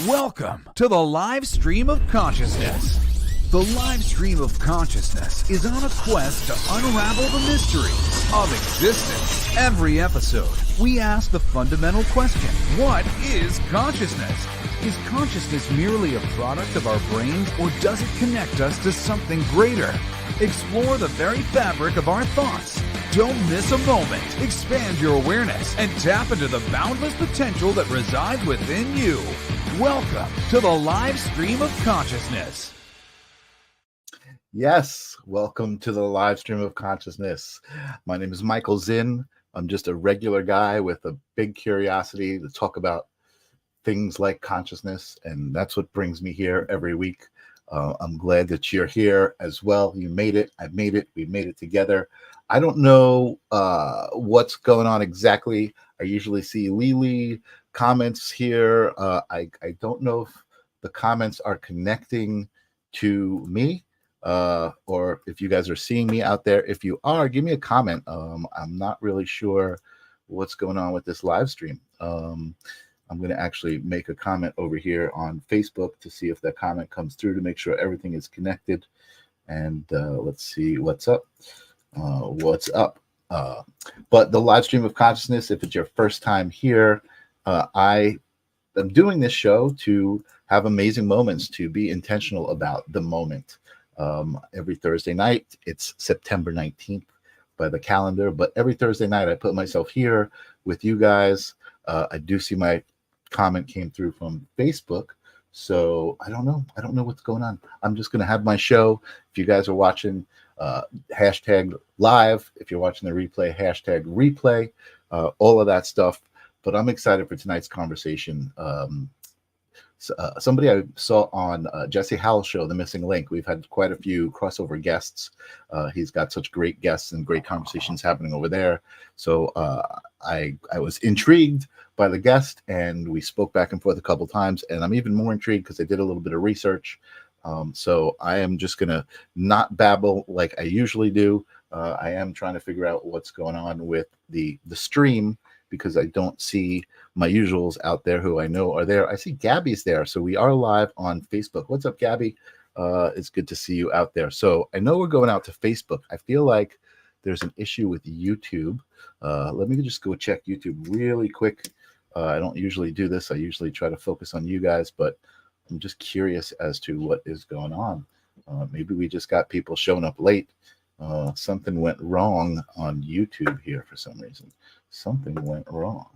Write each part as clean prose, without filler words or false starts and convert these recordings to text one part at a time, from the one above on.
Welcome to the live stream of consciousness. The live stream of consciousness is on a quest to unravel the mysteries of existence. Every episode, we ask the fundamental question, what is consciousness? Is consciousness merely a product of our brains, or does it connect us to something greater? Explore the very fabric of our thoughts. Don't miss a moment. Expand your awareness and tap into the boundless potential that resides within you. Welcome to the live stream of consciousness. Yes, welcome to the live stream of consciousness. My name is Michael Zinn. I'm just a regular guy with a big curiosity to talk about things like consciousness, and that's what brings me here every week. I'm glad that you're here as well. You made it. I made it. We made it together. I don't know what's going on exactly. I usually see Lily comments here. I don't know if the comments are connecting to me or if you guys are seeing me out there. If you are, give me a comment. I'm not really sure what's going on with this live stream. I'm going to actually make a comment over here on Facebook to see if that comment comes through to make sure everything is connected. And let's see what's up. But the live stream of consciousness, if it's your first time here, I am doing this show to have amazing moments, to be intentional about the moment. Every Thursday night, it's September 19th by the calendar, but every Thursday night I put myself here with you guys. I do see my comment came through from Facebook, so I don't know what's going on. I'm just going to have my show. If you guys are watching, hashtag live. If you're watching the replay, hashtag replay, all of that stuff. But I'm excited for tonight's conversation. Somebody I saw on Jesse Howell's show, The Missing Link. We've had quite a few crossover guests. He's got such great guests and great conversations happening over there. So I was intrigued by the guest, and we spoke back and forth a couple times. And I'm even more intrigued because I did a little bit of research. So I am just going to not babble like I usually do. I am trying to figure out what's going on with the stream, because I don't see my usuals out there who I know are there. I see Gabby's there. So we are live on Facebook. What's up, Gabby? It's good to see you out there. So I know we're going out to Facebook. I feel like there's an issue with YouTube. Let me just go check YouTube really quick. I don't usually do this. I usually try to focus on you guys, but I'm just curious as to what is going on. Maybe we just got people showing up late. Something went wrong on YouTube here for some reason. Something went wrong.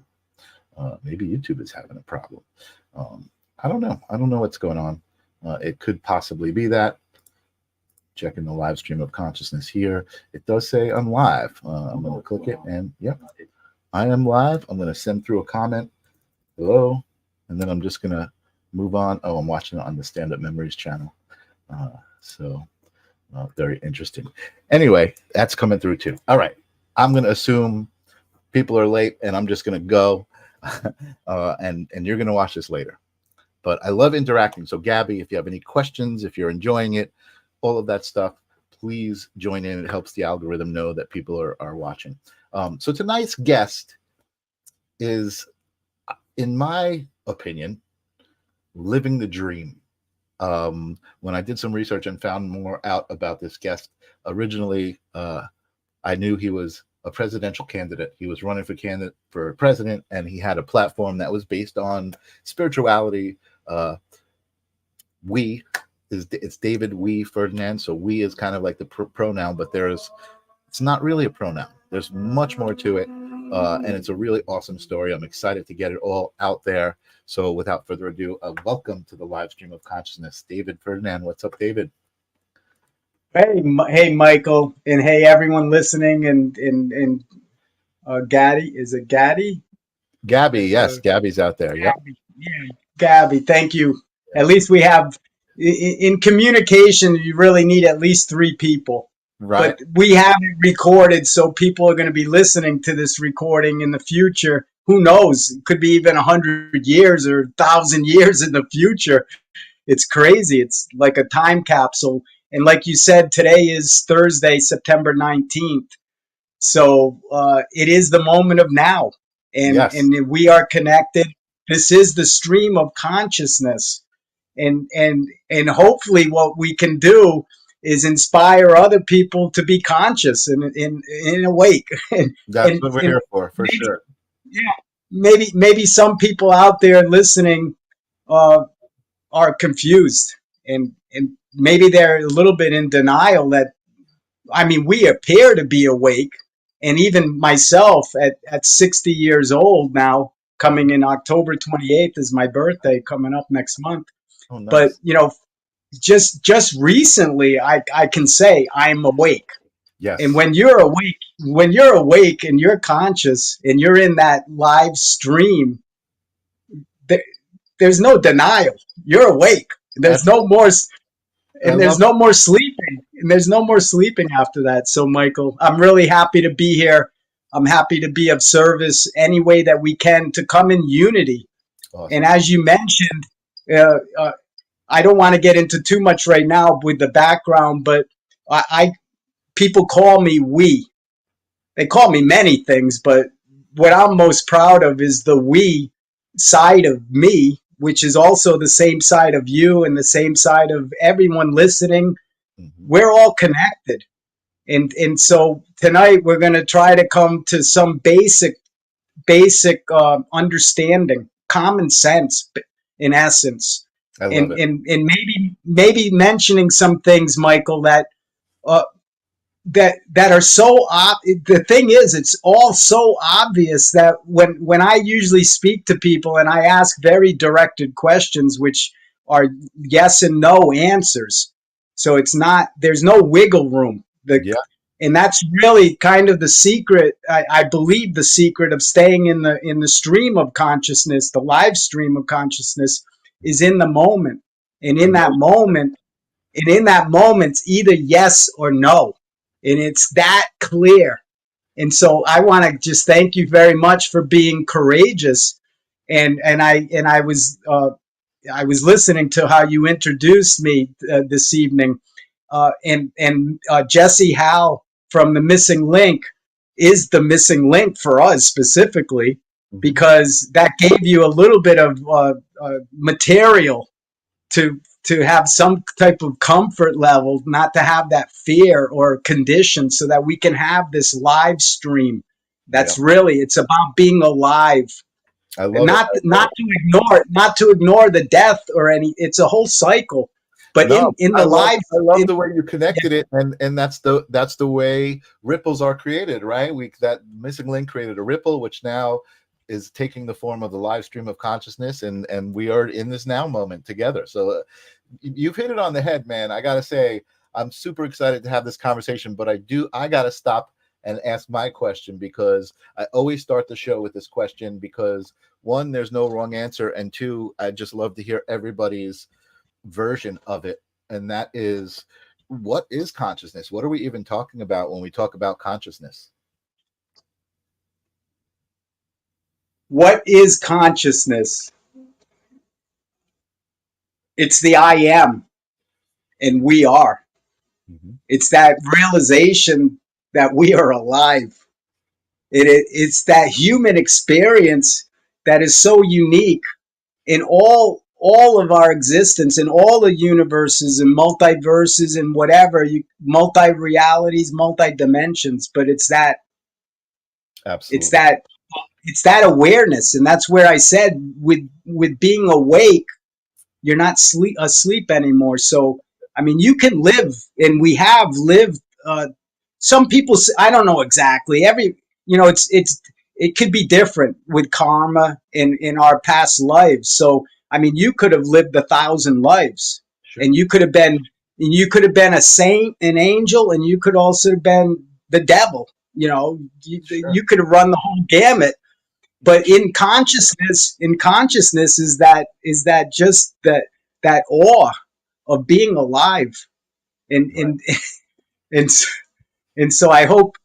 Maybe YouTube is having a problem. I don't know. I don't know what's going on. It could possibly be that. Checking the live stream of consciousness here. It does say I'm live. I'm going to click it, and yep, I am live. I'm going to send through a comment. Hello. And then I'm just going to move on. Oh, I'm watching it on the Stand Up Memories channel. So very interesting. Anyway, that's coming through too. All right. I'm going to assume people are late, and I'm just going to go. And you're going to watch this later. But I love interacting. So Gabby, if you have any questions, if you're enjoying it, all of that stuff, please join in. It helps the algorithm know that people are watching. So tonight's guest is, in my opinion, living the dream. When I did some research and found more out about this guest, originally I knew he was a presidential candidate. He was running for president, and he had a platform that was based on spirituality. It's David Ferdinand. So we is kind of like the pronoun, but it's not really a pronoun. There's much more to it. And it's a really awesome story. I'm excited to get it all out there. So without further ado, welcome to the live stream of consciousness, David Ferdinand. What's up, David? Hey, Michael, and hey, everyone listening, and Gaddy, is it Gaddy? Gabby, yes, Gabby's out there. Gabby, yeah, Gabby, thank you. At least we have, in communication, you really need at least 3 people. Right. But we have it recorded, so people are going to be listening to this recording in the future. Who knows? It could be even 100 years or 1,000 years in the future. It's crazy. It's like a time capsule. And like you said, today is Thursday, September 19th. So it is the moment of now. And, yes. and we are connected. This is the stream of consciousness. And hopefully what we can do is inspire other people to be conscious and awake. That's what we're here for maybe, sure. Yeah, maybe some people out there listening are confused, and maybe they're a little bit in denial that, I mean, we appear to be awake. And even myself at 60 years old now, coming in October 28th is my birthday, coming up next month. Oh, nice. But, you know, just recently, I can say I'm awake. Yes. And when you're awake and you're conscious and you're in that live stream, there's no denial. You're awake. There's no more, and there's no more sleeping. And there's no more sleeping after that. So, Michael, I'm really happy to be here. I'm happy to be of service any way that we can to come in unity. Awesome. And as you mentioned, I don't want to get into too much right now with the background, but people call me we. They call me many things, but what I'm most proud of is the we side of me, which is also the same side of you and the same side of everyone listening. Mm-hmm. We're all connected. And so tonight we're going to try to come to some basic understanding, common sense in essence. I love it. And maybe mentioning some things, Michael, that are so the thing is, it's all so obvious that when I usually speak to people and I ask very directed questions, which are yes and no answers, so there's no wiggle room. And that's really kind of the secret. I believe the secret of staying in the stream of consciousness, the live stream of consciousness, is in the moment. And in that moment, it's either yes or no. And it's that clear. And so I want to just thank you very much for being courageous. And I was listening to how you introduced me this evening. And Jesse Howe from the Missing Link is the missing link for us specifically, because that gave you a little bit of material to have some type of comfort level, not to have that fear or condition, so that we can have this live stream. That's really, it's about being alive. I love not to ignore the death or any. It's a whole cycle. But in the live, I love the way you connected it, and that's the way ripples are created, right? That Missing Link created a ripple, which now is taking the form of the live stream of consciousness, and we are in this now moment together. So you've hit it on the head, man. I gotta say, I'm super excited to have this conversation, but I gotta stop and ask my question, because I always start the show with this question, because one, there's no wrong answer, and two, I just love to hear everybody's version of it, and that is, what is consciousness? What are we even talking about when we talk about consciousness? What is consciousness? It's the I am, and we are. Mm-hmm. It's that realization that we are alive. It's that human experience that is so unique in all of our existence, in all the universes and multiverses and whatever, multi-realities, multi-dimensions. But it's that, absolutely, it's that awareness. And that's where I said, with being awake, you're not asleep anymore. So, I mean, you can live, and we have lived. Some people, I don't know exactly. It could be different with karma in our past lives. So, I mean, you could have lived 1,000 lives, sure, and you could have been a saint, an angel, and you could also have been the devil. Sure, you could have run the whole gamut. But in consciousness is that just that awe of being alive, and so I hope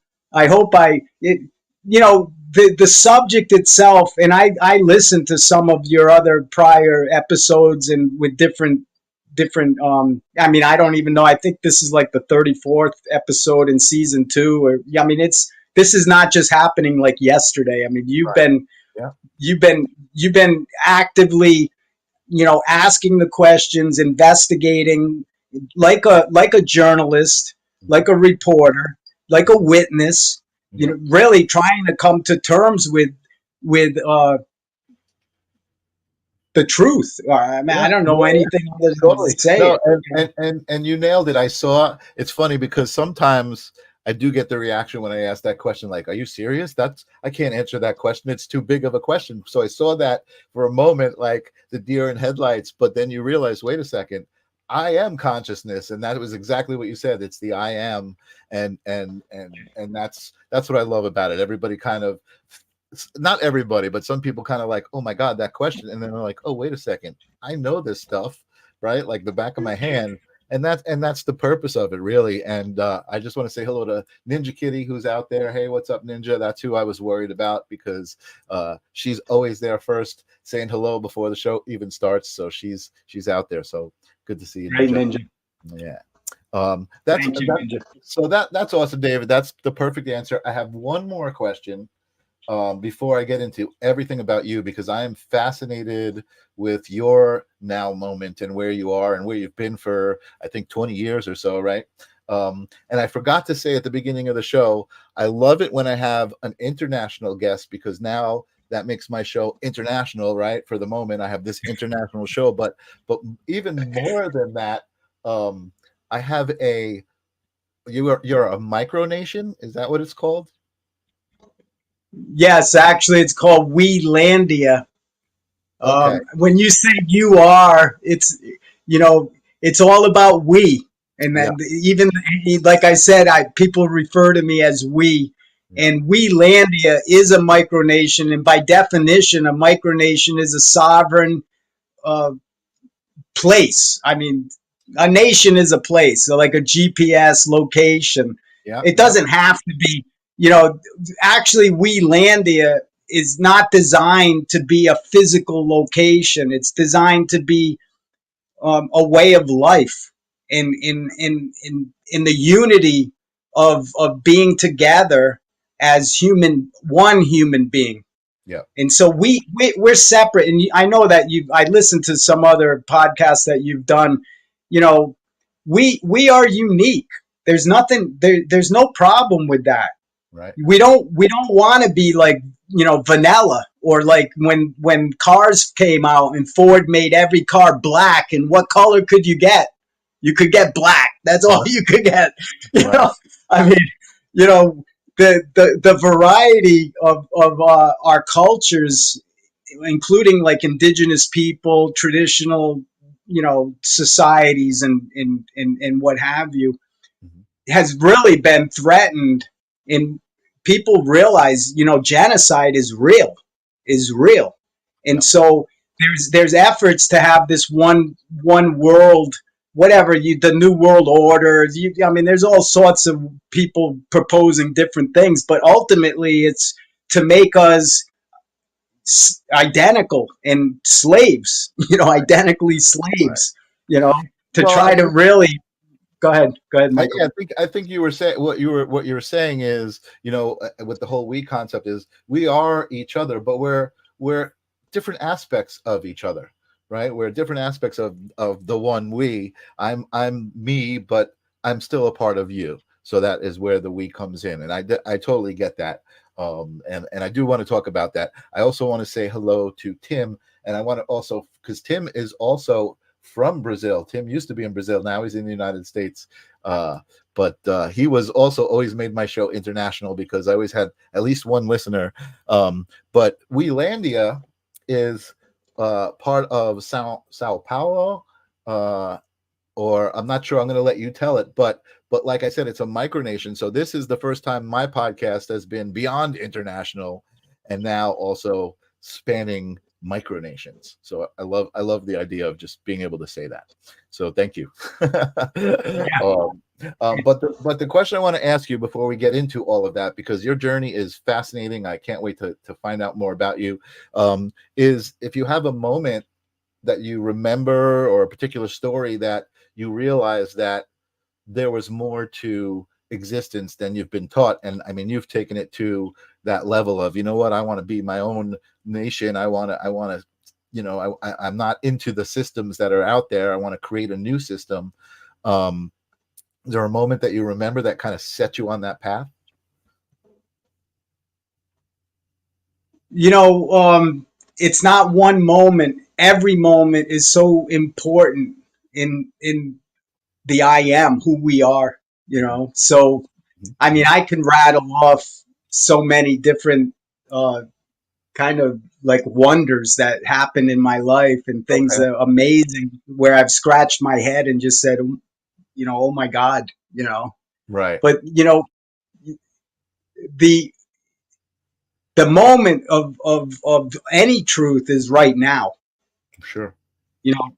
the subject itself, and I listened to some of your other prior episodes, and with different I mean, I don't even know, I think this is like the 34th episode in season 2, or I mean, this is not just happening like yesterday. I mean, you've been Yeah. You've been actively, asking the questions, investigating, like a journalist, like a reporter, like a witness. Yeah. Really trying to come to terms with the truth. I mean, Yeah, I don't know yeah, anything other than to totally. say No, it. and you nailed it. I saw. It's funny because sometimes I do get the reaction when I ask that question, like, "Are you serious? I can't answer that question. It's too big of a question." So I saw that for a moment, like the deer in headlights. But then you realize, wait a second, I am consciousness, and that was exactly what you said. It's the I am, and that's what I love about it. Everybody kind of, not everybody, but some people kind of like, oh my God, that question. And then they're like, oh, wait a second. I know this stuff, right? Like the back of my hand. And that's the purpose of it, really. And I just want to say hello to Ninja Kitty, who's out there. Hey, what's up, Ninja? That's who I was worried about, because she's always there first, saying hello before the show even starts. So she's out there. So good to see you, Great, Ninja. Ninja. Yeah. Thank you, Ninja. So that's awesome, David. That's the perfect answer. I have one more question before I get into everything about you, because I am fascinated with your now moment and where you are and where you've been for, I think, 20 years or so, right? And I forgot to say at the beginning of the show, I love it when I have an international guest, because now that makes my show international, right? For the moment, I have this international show, but even more than that, I have you're a micronation. Is that what it's called? Yes, actually, it's called Welandia. Okay. When you say you are, it's all about we. And Yeah. then even like I said, people refer to me as we. Yeah. And Welandia is a micronation, and by definition, a micronation is a sovereign uh, place. I mean, a nation is a place, so like a GPS location. Yeah. It doesn't have to be, you know, actually, Welandia is not designed to be a physical location. It's designed to be a way of life in the unity of being together as one human being. Yeah. And so we're separate. And I know that I listened to some other podcasts that you've done. You know, we are unique. There's nothing there. There's no problem with that. Right. We don't want to be like, vanilla, or like when cars came out and Ford made every car black. And what color could you get? You could get black. That's all you could get. Right. I mean, you know, the variety of our cultures, including like indigenous people, traditional, societies, and what have you, Mhm. has really been threatened. And people realize, genocide is real. Yeah. And so there's efforts to have this one world, whatever, the new world order. I mean, there's all sorts of people proposing different things, but ultimately it's to make us identical and slaves, identically Right. slaves, to Well, try to really go ahead, Michael. I think you were saying what you were saying is, with the whole we concept is we are each other, but we're different aspects of each other, right? We're different aspects of the one we. I'm me, but I'm still a part of you. So that is where the we comes in, and I totally get that. And I do want to talk about that. I also want to say hello to Tim, and I want to also, because Tim is also from Brazil. Tim used to be in Brazil. Now he's in the United States. But he was also always made my show international, because I always had at least one listener. But Welandia is part of Sao Paulo, or I'm not sure. I'm going to let you tell it. But like I said, it's a micronation. So this is the first time my podcast has been beyond international, and now also spanning micronations. So I love the idea of just being able to say that. So thank you. But the question I want to ask you before we get into all of that, because your journey is fascinating, I can't wait to find out more about you, is if you have a moment that you remember, or a particular story that you realize that there was more to existence than you've been taught. And I mean, you've taken it to that level of, you know what, I want to be my own nation. I want to, you know, I'm not into the systems that are out there. I want to create a new system. Is there a moment that you remember that kind of set you on that path? You know, it's not one moment. Every moment is so important in the I am, who we are, you know. So, I mean, I can rattle off so many different kind of like wonders that happened in my life and things that are amazing where I've scratched my head and just said, you know, oh my God, you know. Right. But, you know, the moment of any truth is right now. Sure. You know,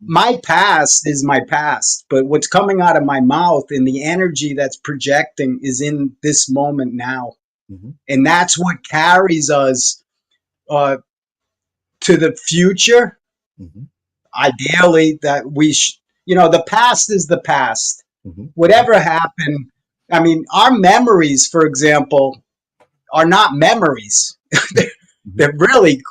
my past is my past, but what's coming out of my mouth and the energy that's projecting is in this moment now. Mm-hmm. And that's what carries us to the future. Mm-hmm. Ideally, that you know, the past is the past. Mm-hmm. Whatever happened, I mean, our memories, for example, are not memories. They're really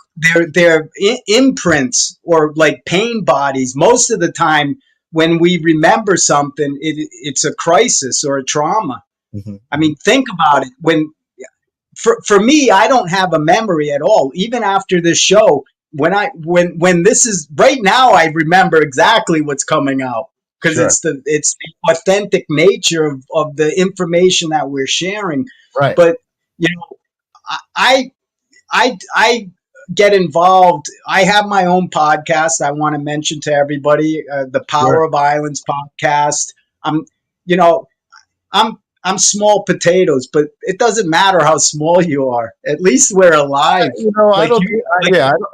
they're imprints or like pain bodies. Most of the time, when we remember something, it's a crisis or a trauma. Mm-hmm. I mean, think about it. When for me, I don't have a memory at all. Even after this show, when this is right now, I remember exactly what's coming out because Sure. it's the authentic nature of the information that we're sharing. Right. But you know, I get involved. I have my own podcast. I want to mention to everybody the Power Sure. of Islands podcast. You know, I'm small potatoes, but it doesn't matter how small you are. At least we're alive. You know, Like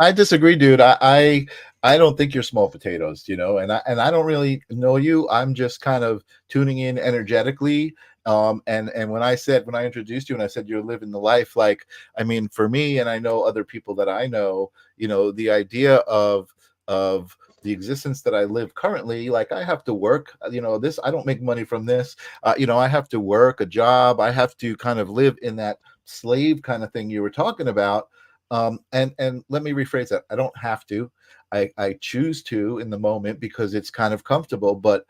I disagree, dude. I don't think you're small potatoes, you know, and I don't really know you. I'm just kind of tuning in energetically. And when I introduced you and I said you're living the life, like, I mean, for me, and I know other people that I know, you know, the idea of the existence that I live currently, like I have to work, you know, this, I don't make money from this. You know, I have to work a job. I have to kind of live in that slave kind of thing you were talking about. And let me rephrase that. I don't have to. I choose to in the moment because it's kind of comfortable, but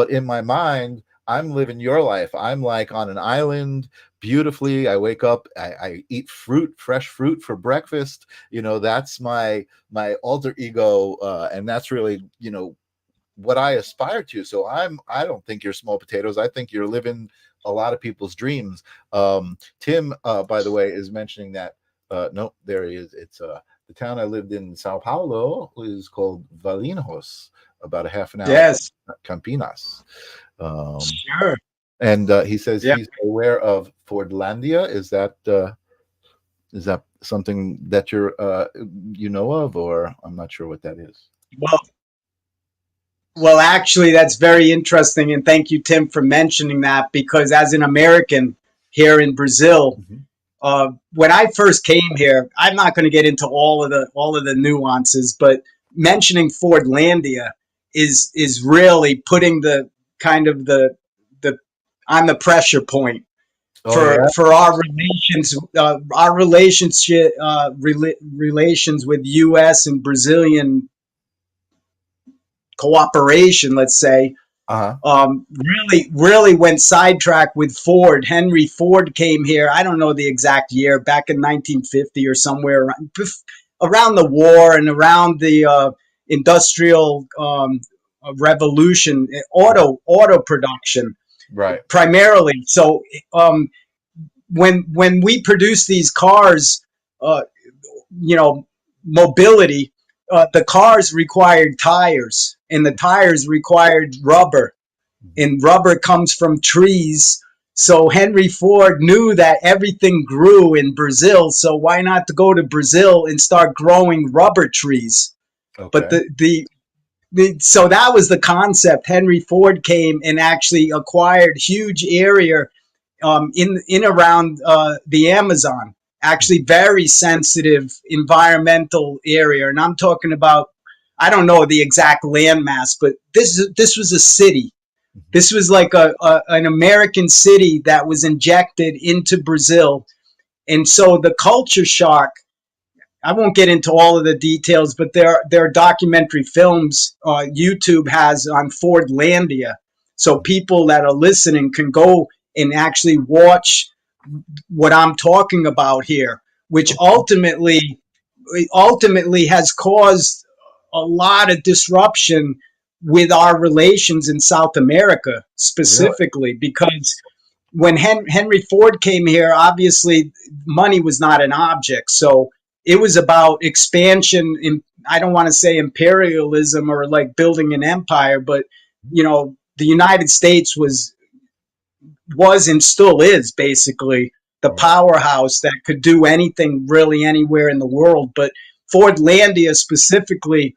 in my mind, I'm living your life. I'm like on an island beautifully. I wake up, I eat fresh fruit for breakfast. You know, that's my alter ego. And that's really, you know, what I aspire to. So I don't think you're small potatoes. I think you're living a lot of people's dreams. Tim, by the way, is mentioning that, no, there he is. It's the town I lived in, São Paulo, is called Valinhos, about a half an hour. Yes. Campinas. Sure. And he says he's aware of Fordlandia. Is that something that you're you know of, or I'm not sure what that is. Well, actually, that's very interesting, and thank you, Tim, for mentioning that. Because as an American here in Brazil, when I first came here, I'm not going to get into all of the nuances, but mentioning Fordlandia is really putting the kind of the on the pressure point for our relations with U.S. and Brazilian cooperation, let's say. Really went sidetracked with Ford. Henry Ford came here. I don't know the exact year, back in 1950 or somewhere around the war and around the industrial revolution, auto production, right? Primarily. So when we produce these cars, you know, mobility, the cars required tires, and the tires required rubber, and rubber comes from trees. So Henry Ford knew that everything grew in Brazil, so why not to go to Brazil and start growing rubber trees? But so that was the concept. Henry Ford came and actually acquired huge area in around the Amazon. Actually, very sensitive environmental area, and I'm talking about, I don't know the exact landmass, but this was a city. This was like an American city that was injected into Brazil, And so the culture shock, I won't get into all of the details, but there are documentary films YouTube has on Fordlandia. So people that are listening can go and actually watch what I'm talking about here, which ultimately has caused a lot of disruption with our relations in South America specifically, because when Henry Ford came here, obviously money was not an object. So it was about expansion in, I don't want to say imperialism or like building an empire, but the United States was and still is basically the powerhouse that could do anything really anywhere in the world. But Fordlandia specifically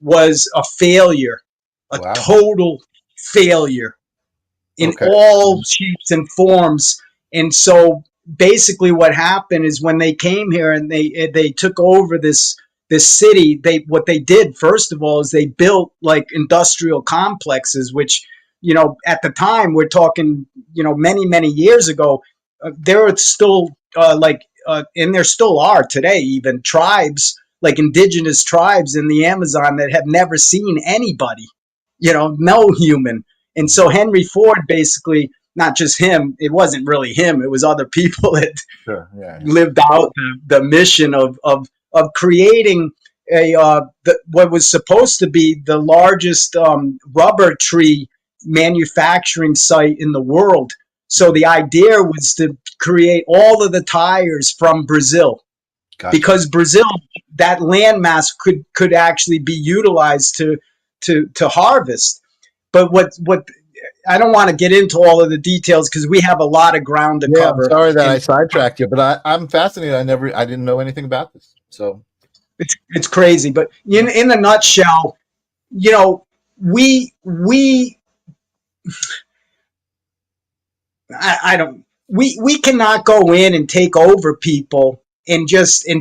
was a failure, a total failure in all shapes and forms. And so basically what happened is when they came here and they took over this city, what they did first of all is they built like industrial complexes, which at the time, we're talking many years ago, there were still and there still are today even tribes, like indigenous tribes in the Amazon that have never seen anybody, no human. And so Henry Ford basically, not just him, it wasn't really him, it was other people that lived out the mission of creating what was supposed to be the largest rubber tree manufacturing site in the world. So the idea was to create all of the tires from Brazil. Gotcha. Because Brazil, that landmass could actually be utilized to harvest. But what I don't want to get into all of the details because we have a lot of ground to cover. I'm sorry that I sidetracked you, but I'm fascinated. I didn't know anything about this. So it's crazy. But in a nutshell, we cannot go in and take over people and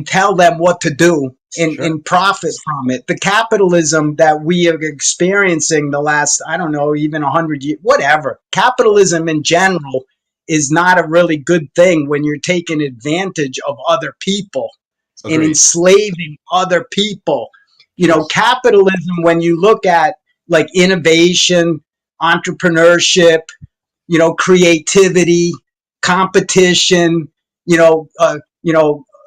tell them what to do and profit from it. The capitalism that we are experiencing the last, I don't know, even 100 years, whatever. Capitalism in general is not a really good thing when you're taking advantage of other people. Agreed. And enslaving other people. Capitalism, when you look at like innovation, entrepreneurship, creativity, competition,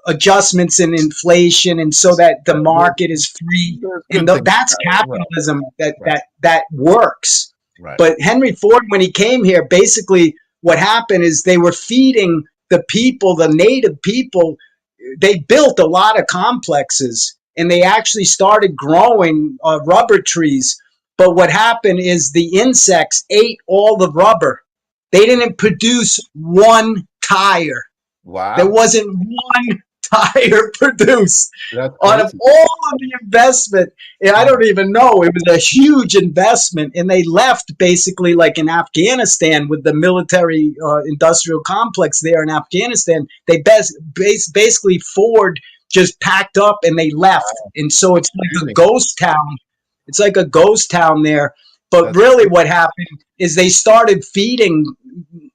adjustments in inflation, and so that the market is free. And that's capitalism that works. Right. But Henry Ford, when he came here, basically what happened is they were feeding the people, the native people. They built a lot of complexes, and they actually started growing rubber trees. But what happened is the insects ate all the rubber. They didn't produce one tire. Wow. There wasn't one tire produced out of all of the investment. And I don't even know. It was a huge investment. And they left basically like in Afghanistan with the military industrial complex there in Afghanistan. They basically Ford just packed up and they left. And so it's like a ghost town. It's like a ghost town there. But really what happened is they started feeding,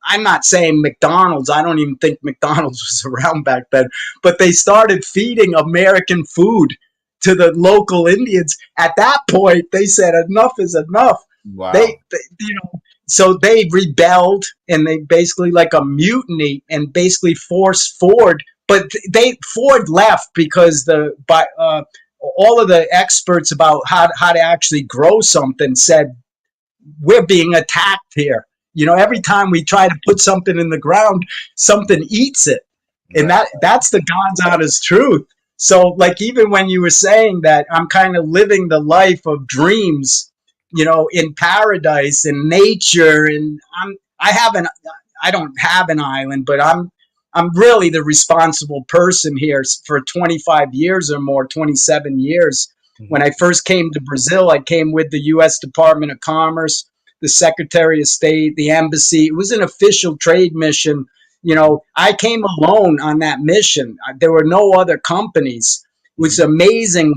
I'm not saying McDonald's. I don't even think McDonald's was around back then. But they started feeding American food to the local Indians. At that point, they said enough is enough. Wow. So they rebelled, and they basically like a mutiny and basically forced Ford. But Ford left because all of the experts about how to actually grow something said, we're being attacked here. Every time we try to put something in the ground, something eats it. And that's the God's honest truth. So like, even when you were saying that I'm kind of living the life of dreams, in paradise and nature, and I don't have an island, but I'm really the responsible person here for 25 years or more, 27 years. When I first came to Brazil, I came with the U.S. Department of Commerce, the Secretary of State, the embassy. It was an official trade mission. I came alone on that mission. There were no other companies. It was amazing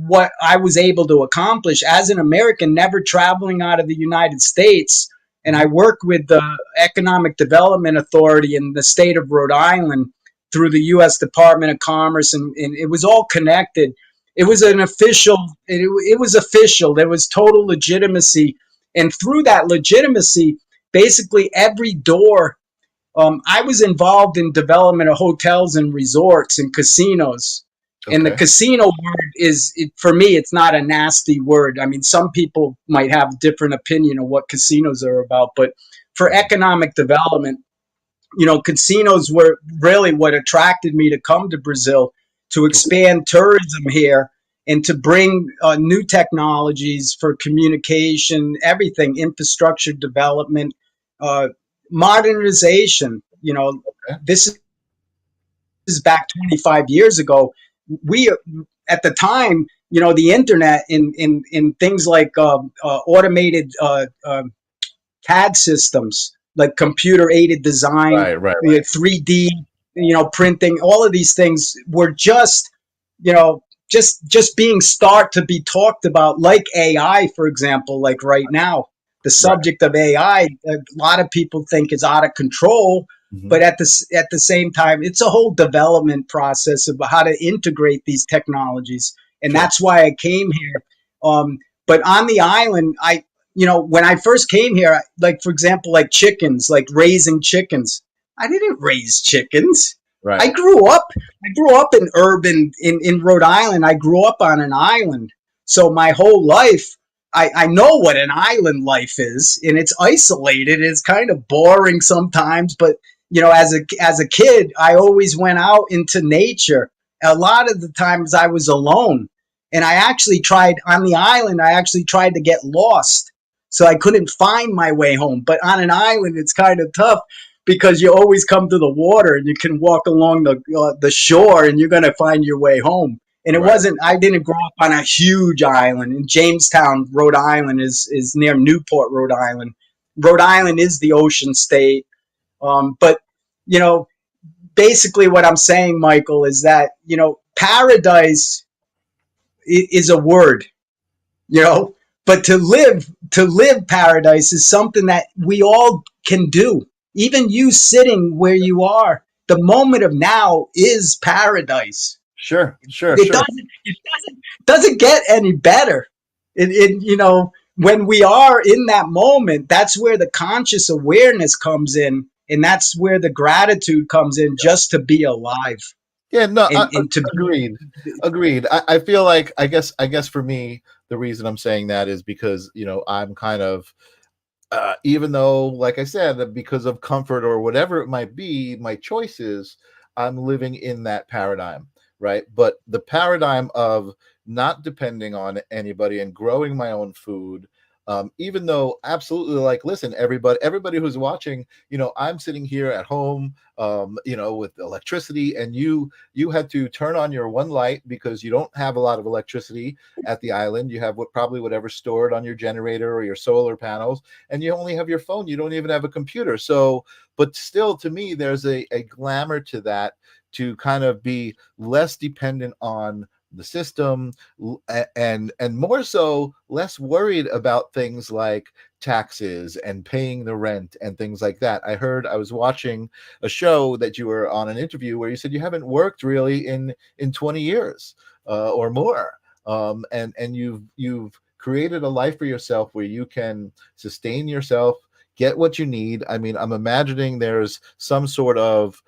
what I was able to accomplish as an American, never traveling out of the United States. And I worked with the Economic Development Authority in the state of Rhode Island through the U.S. Department of Commerce, and it was all connected. It was an official. It was official. There was total legitimacy, and through that legitimacy, basically every door. I was involved in development of hotels and resorts and casinos. And the casino word for me, it's not a nasty word. I mean, some people might have a different opinion of what casinos are about, but for economic development, casinos were really what attracted me to come to Brazil, to expand tourism here and to bring new technologies for communication, everything, infrastructure development, modernization. This is back 25 years ago. We, at the time, the internet in things like automated CAD systems, like computer aided design, right. 3D, printing, all of these things were just, just being to be talked about, like AI, for example, like right now. The subject of AI, a lot of people think is out of control, but at the same time, it's a whole development process of how to integrate these technologies, and that's why I came here. But on the island, when I first came here, like for example, like chickens, like raising chickens, I didn't raise chickens. Right. I grew up in urban in Rhode Island. I grew up on an island, so my whole life. I know what an island life is, and it's isolated. It's kind of boring sometimes, but as a kid, I always went out into nature. A lot of the times I was alone, and I actually tried on the island. I actually tried to get lost, so I couldn't find my way home. But on an island, it's kind of tough because you always come to the water and you can walk along the shore, and you're going to find your way home. And it wasn't, I didn't grow up on a huge island. In Jamestown, Rhode Island is near Newport, Rhode Island. Rhode Island is the ocean state. But, basically what I'm saying, Michael, is that, paradise is a word, but to live paradise is something that we all can do. Even you sitting where you are, the moment of now is paradise. Sure. It doesn't get any better. When we are in that moment, that's where the conscious awareness comes in, and that's where the gratitude comes in, just to be alive. Yeah, no, agreed. Agreed. I feel like I guess for me, the reason I'm saying that is because I'm kind of even though, like I said, that because of comfort or whatever it might be, my choices, I'm living in that paradigm. Right. But the paradigm of not depending on anybody and growing my own food, even though absolutely, like, listen, everybody who's watching, I'm sitting here at home, with electricity, and you had to turn on your one light because you don't have a lot of electricity at the island. You have probably whatever stored on your generator or your solar panels, and you only have your phone. You don't even have a computer. So, but still, to me, there's a glamour to that, to kind of be less dependent on the system and more so less worried about things like taxes and paying the rent and things like that. I was watching a show that you were on, an interview where you said you haven't worked really in 20 years or more. And you've created a life for yourself where you can sustain yourself, get what you need. I mean, I'm imagining there's some sort of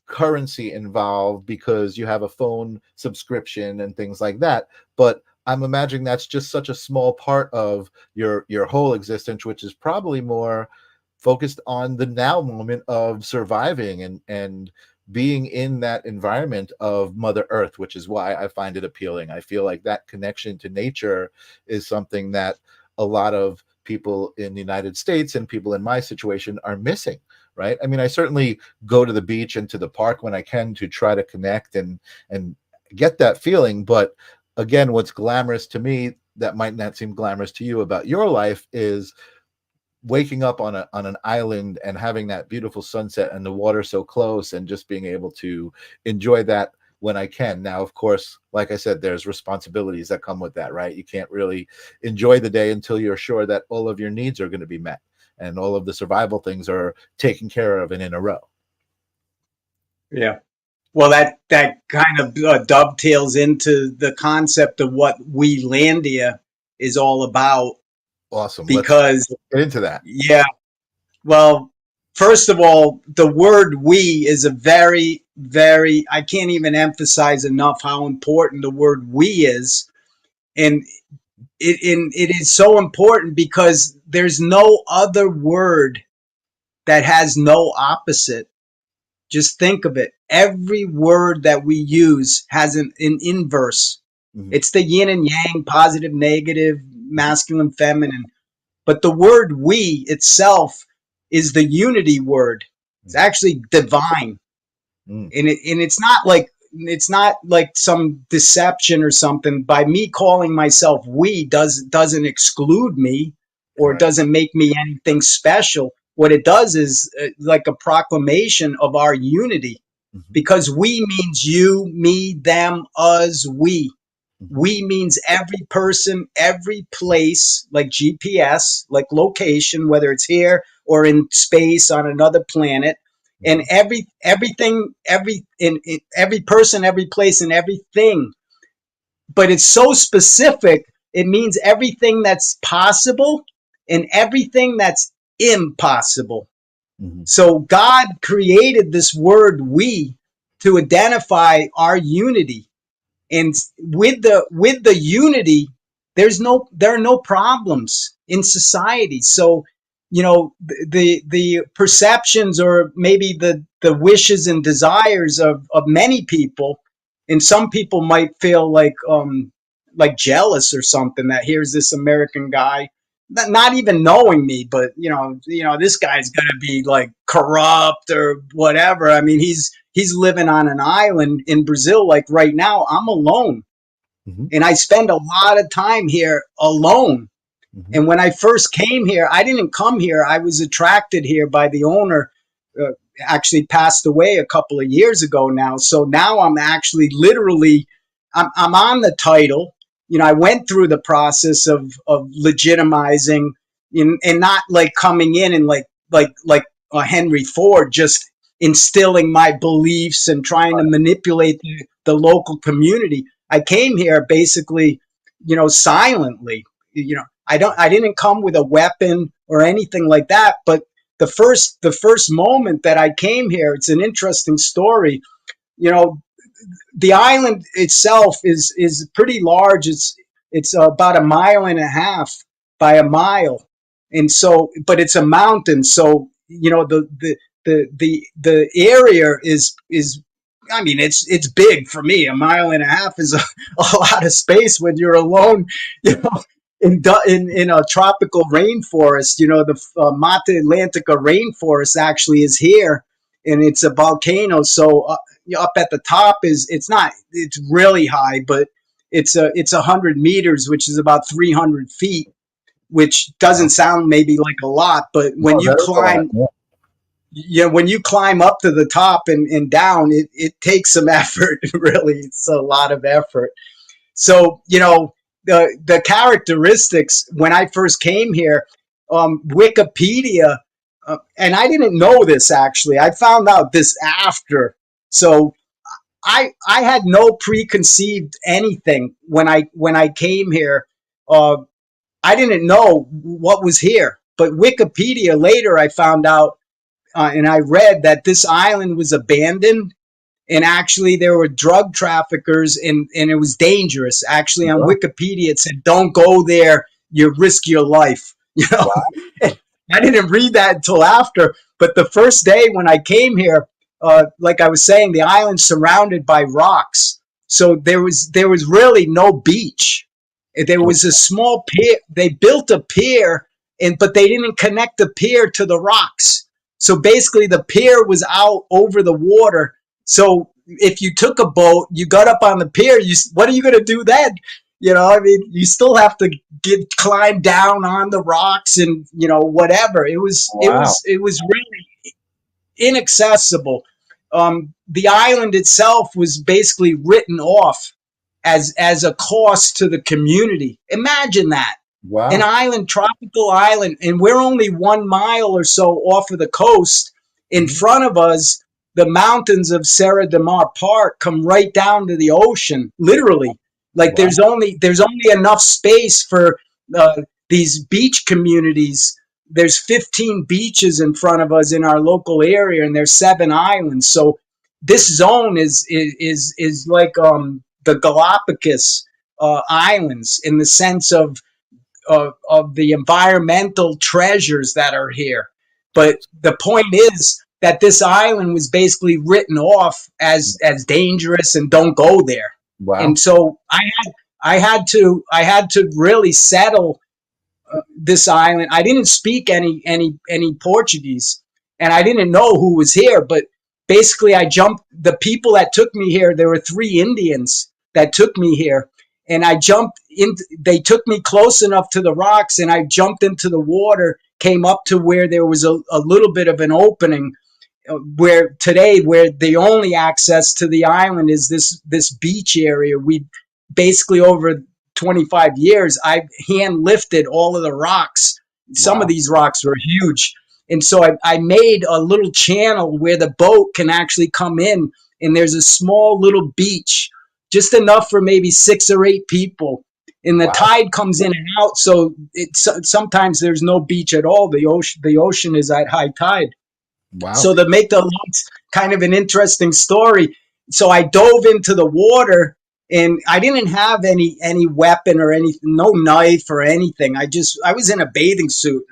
currency involved because you have a phone subscription and things like that, but I'm imagining that's just such a small part of your whole existence, which is probably more focused on the now moment of surviving and being in that environment of Mother Earth, which is why I find it appealing. I feel like that connection to nature is something that a lot of people in the United States and people in my situation are missing. Right. I mean, I certainly go to the beach and to the park when I can to try to connect and get that feeling. But again, what's glamorous to me that might not seem glamorous to you about your life is waking up on an island and having that beautiful sunset and the water so close and just being able to enjoy that when I can. Now, of course, like I said, there's responsibilities that come with that, right? You can't really enjoy the day until you're sure that all of your needs are going to be met and all of the survival things are taken care of and in a row. Yeah. Well, that kind of dovetails into the concept of what We Landia is all about. Awesome. Because, let's get into that. Yeah. Well, first of all, the word "we" is a very, very, I can't even emphasize enough how important the word "we" is. And it is so important because there's no other word that has no opposite. Just think of it. Every word that we use has an inverse. Mhm. It's the yin and yang, positive, negative, masculine, feminine. But the word "we" itself is the unity word. It's actually divine. Mm. And it's not like some deception or something. By me calling myself "we" doesn't exclude me or Right. doesn't make me anything special. What it does is like a proclamation of our unity, Mhm. because "we" means you, me, them, us, we. Mhm. We means every person, every place, like GPS, like location, whether it's here or in space on another planet, and everything, every person, every place, and everything. But it's so specific. It means everything that's possible and everything that's impossible. Mhm. So God created this word "we" to identify our unity. And with the unity, there are no problems in society. So, the perceptions, or maybe the wishes and desires of many people, and some people might feel like jealous or something, that here's this American guy, not even knowing me, but this guy's gonna be like corrupt or whatever. I mean, he's living on an island in Brazil. Like right now, I'm alone. Mhm. And I spend a lot of time here alone. Mhm. And when I first came here, I didn't come here. I was attracted here by the owner. Actually passed away a couple of years ago now. So now I'm actually literally, I'm on the title. I went through the process of legitimizing, and not like coming in and like Henry Ford, just instilling my beliefs and trying to manipulate the local community. I came here basically, silently. I didn't come with a weapon or anything like that. But the first moment that I came here, it's an interesting story. The island itself is pretty large. It's about a mile and a half by a mile, and so, but it's a mountain. So the area is, I mean, it's big for me. A mile and a half is a lot of space when you're alone, in a tropical rainforest. The Mata Atlantica rainforest actually is here, and it's a volcano. So up at the top it's really high, but it's 100 meters, which is about 300 feet, which doesn't sound maybe like a lot, but when No, you that is a lot. climb, Yeah. when you climb up to the top and down, it takes some effort. Really, it's a lot of effort. So, the characteristics when I first came here, Wikipedia, and I didn't know this actually. I found out this after. So I had no preconceived anything when I came here. I didn't know what was here, but Wikipedia later I found out, and I read that this island was abandoned, and actually there were drug traffickers, and it was dangerous. Actually, on Wow. Wikipedia it said, "Don't go there, you risk your life." Wow. I didn't read that until after. But the first day when I came here, like I was saying, the island's surrounded by rocks, so there was really no beach. There was a small pier. They built a pier, but they didn't connect the pier to the rocks. So basically, the pier was out over the water. So if you took a boat, you got up on the pier, what are you going to do then? I mean, you still have to climb down on the rocks and, whatever. Wow. It was really inaccessible. The island itself was basically written off as a cost to the community. Imagine that. Wow. An island, tropical island, and we're only 1 mile or so off of the coast. In front of us, the mountains of Serra de Mar Park come right down to the ocean, literally. Like there's only enough space for these beach communities. There's 15 beaches in front of us in our local area, and there's 7 islands. So this zone is like the Galapagos Islands in the sense of the environmental treasures that are here. But the point is that this island was basically written off as dangerous and don't go there. Wow. And so I had to really settle this island. I didn't speak any Portuguese, and I didn't know who was here, but basically I jumped. The people that took me here, there were 3 Indians that took me here, and I jumped in. They took me close enough to the rocks, and I jumped into the water, came up to where there was a little bit of an opening, where the only access to the island is this beach area. We basically, over 25 years, I hand lifted all of the rocks. Some of these rocks were huge. And so I made a little channel where the boat can actually come in, and there's a small little beach, just enough for maybe 6 or 8 people. And the tide comes in and out, so sometimes there's no beach at all. The ocean is at high tide. Wow. So to make the kind of an interesting story, so I dove into the water, and I didn't have any weapon or anything, no knife or anything. I was in a bathing suit.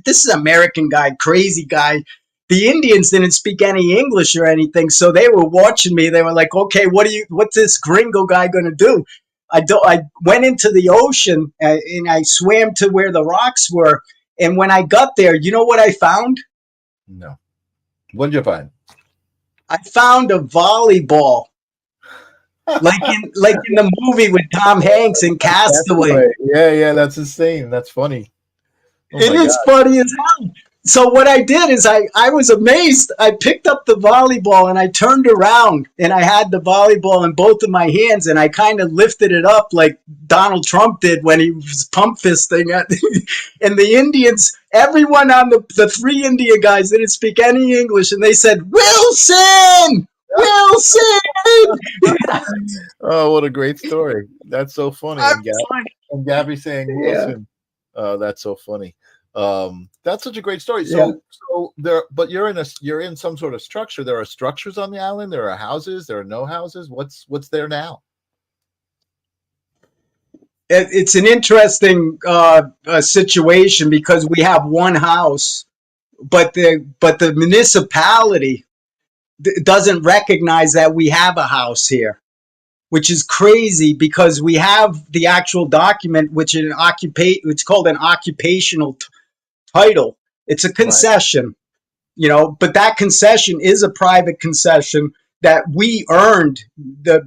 This is an American guy, crazy guy. The Indians didn't speak any English or anything, so they were watching me. They were like, "Okay, what's this gringo guy going to do?" I went into the ocean, and I swam to where the rocks were. And when I got there, you know what I found? No. What did you find? I found a volleyball, like in the movie with Tom Hanks in Castaway. Yeah, that's insane. That's funny. It is funny as hell. So what I did is I was amazed. I picked up the volleyball and I turned around, and I had the volleyball in both of my hands, and I kind of lifted it up like Donald Trump did when he was pump fisting. And the Indians, everyone on the 3 Indian guys didn't speak any English, and they said, "Wilson! Wilson!" Oh, what a great story. That's so funny. And Gabby saying Wilson. Oh, that's so funny. That's such a great story. So but you're in some sort of structure. There are structures on the island. There are houses. There are no houses. What's there now? It's an interesting situation because we have one house, but the municipality doesn't recognize that we have a house here, which is crazy because we have the actual document, which it's called an occupational title. It's a concession, but that concession is a private concession that we earned.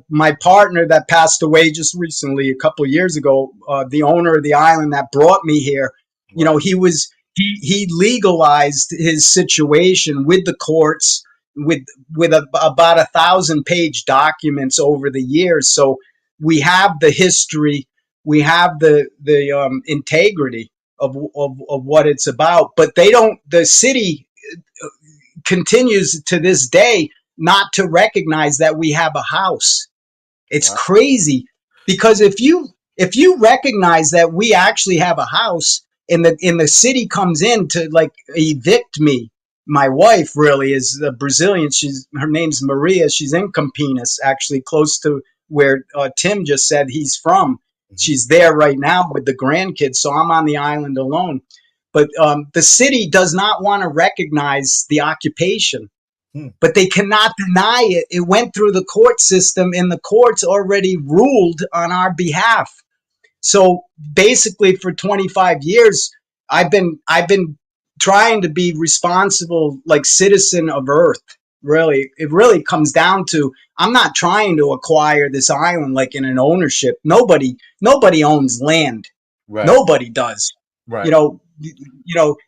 My partner that passed away just recently, a couple of years ago, the owner of the island that brought me here, he legalized his situation with the courts with about 1,000-page documents over the years. So we have the history, we have the integrity of what it's about, but the city continues to this day not to recognize that we have a house. It's crazy because if you recognize that we actually have a house, and the city comes in to like evict me. My wife really is a Brazilian. Her name's Maria. She's in Campinas, actually close to where Tim just said he's from. She's there right now with the grandkids, so I'm on the island alone. But the city does not want to recognize the occupation, but they cannot deny it. It went through the court system, and the courts already ruled on our behalf. So basically, for 25 years, I've been trying to be responsible, like citizen of Earth. Really, it really comes down to, I'm not trying to acquire this island like in an ownership. Nobody owns land. Right. Nobody does. Right.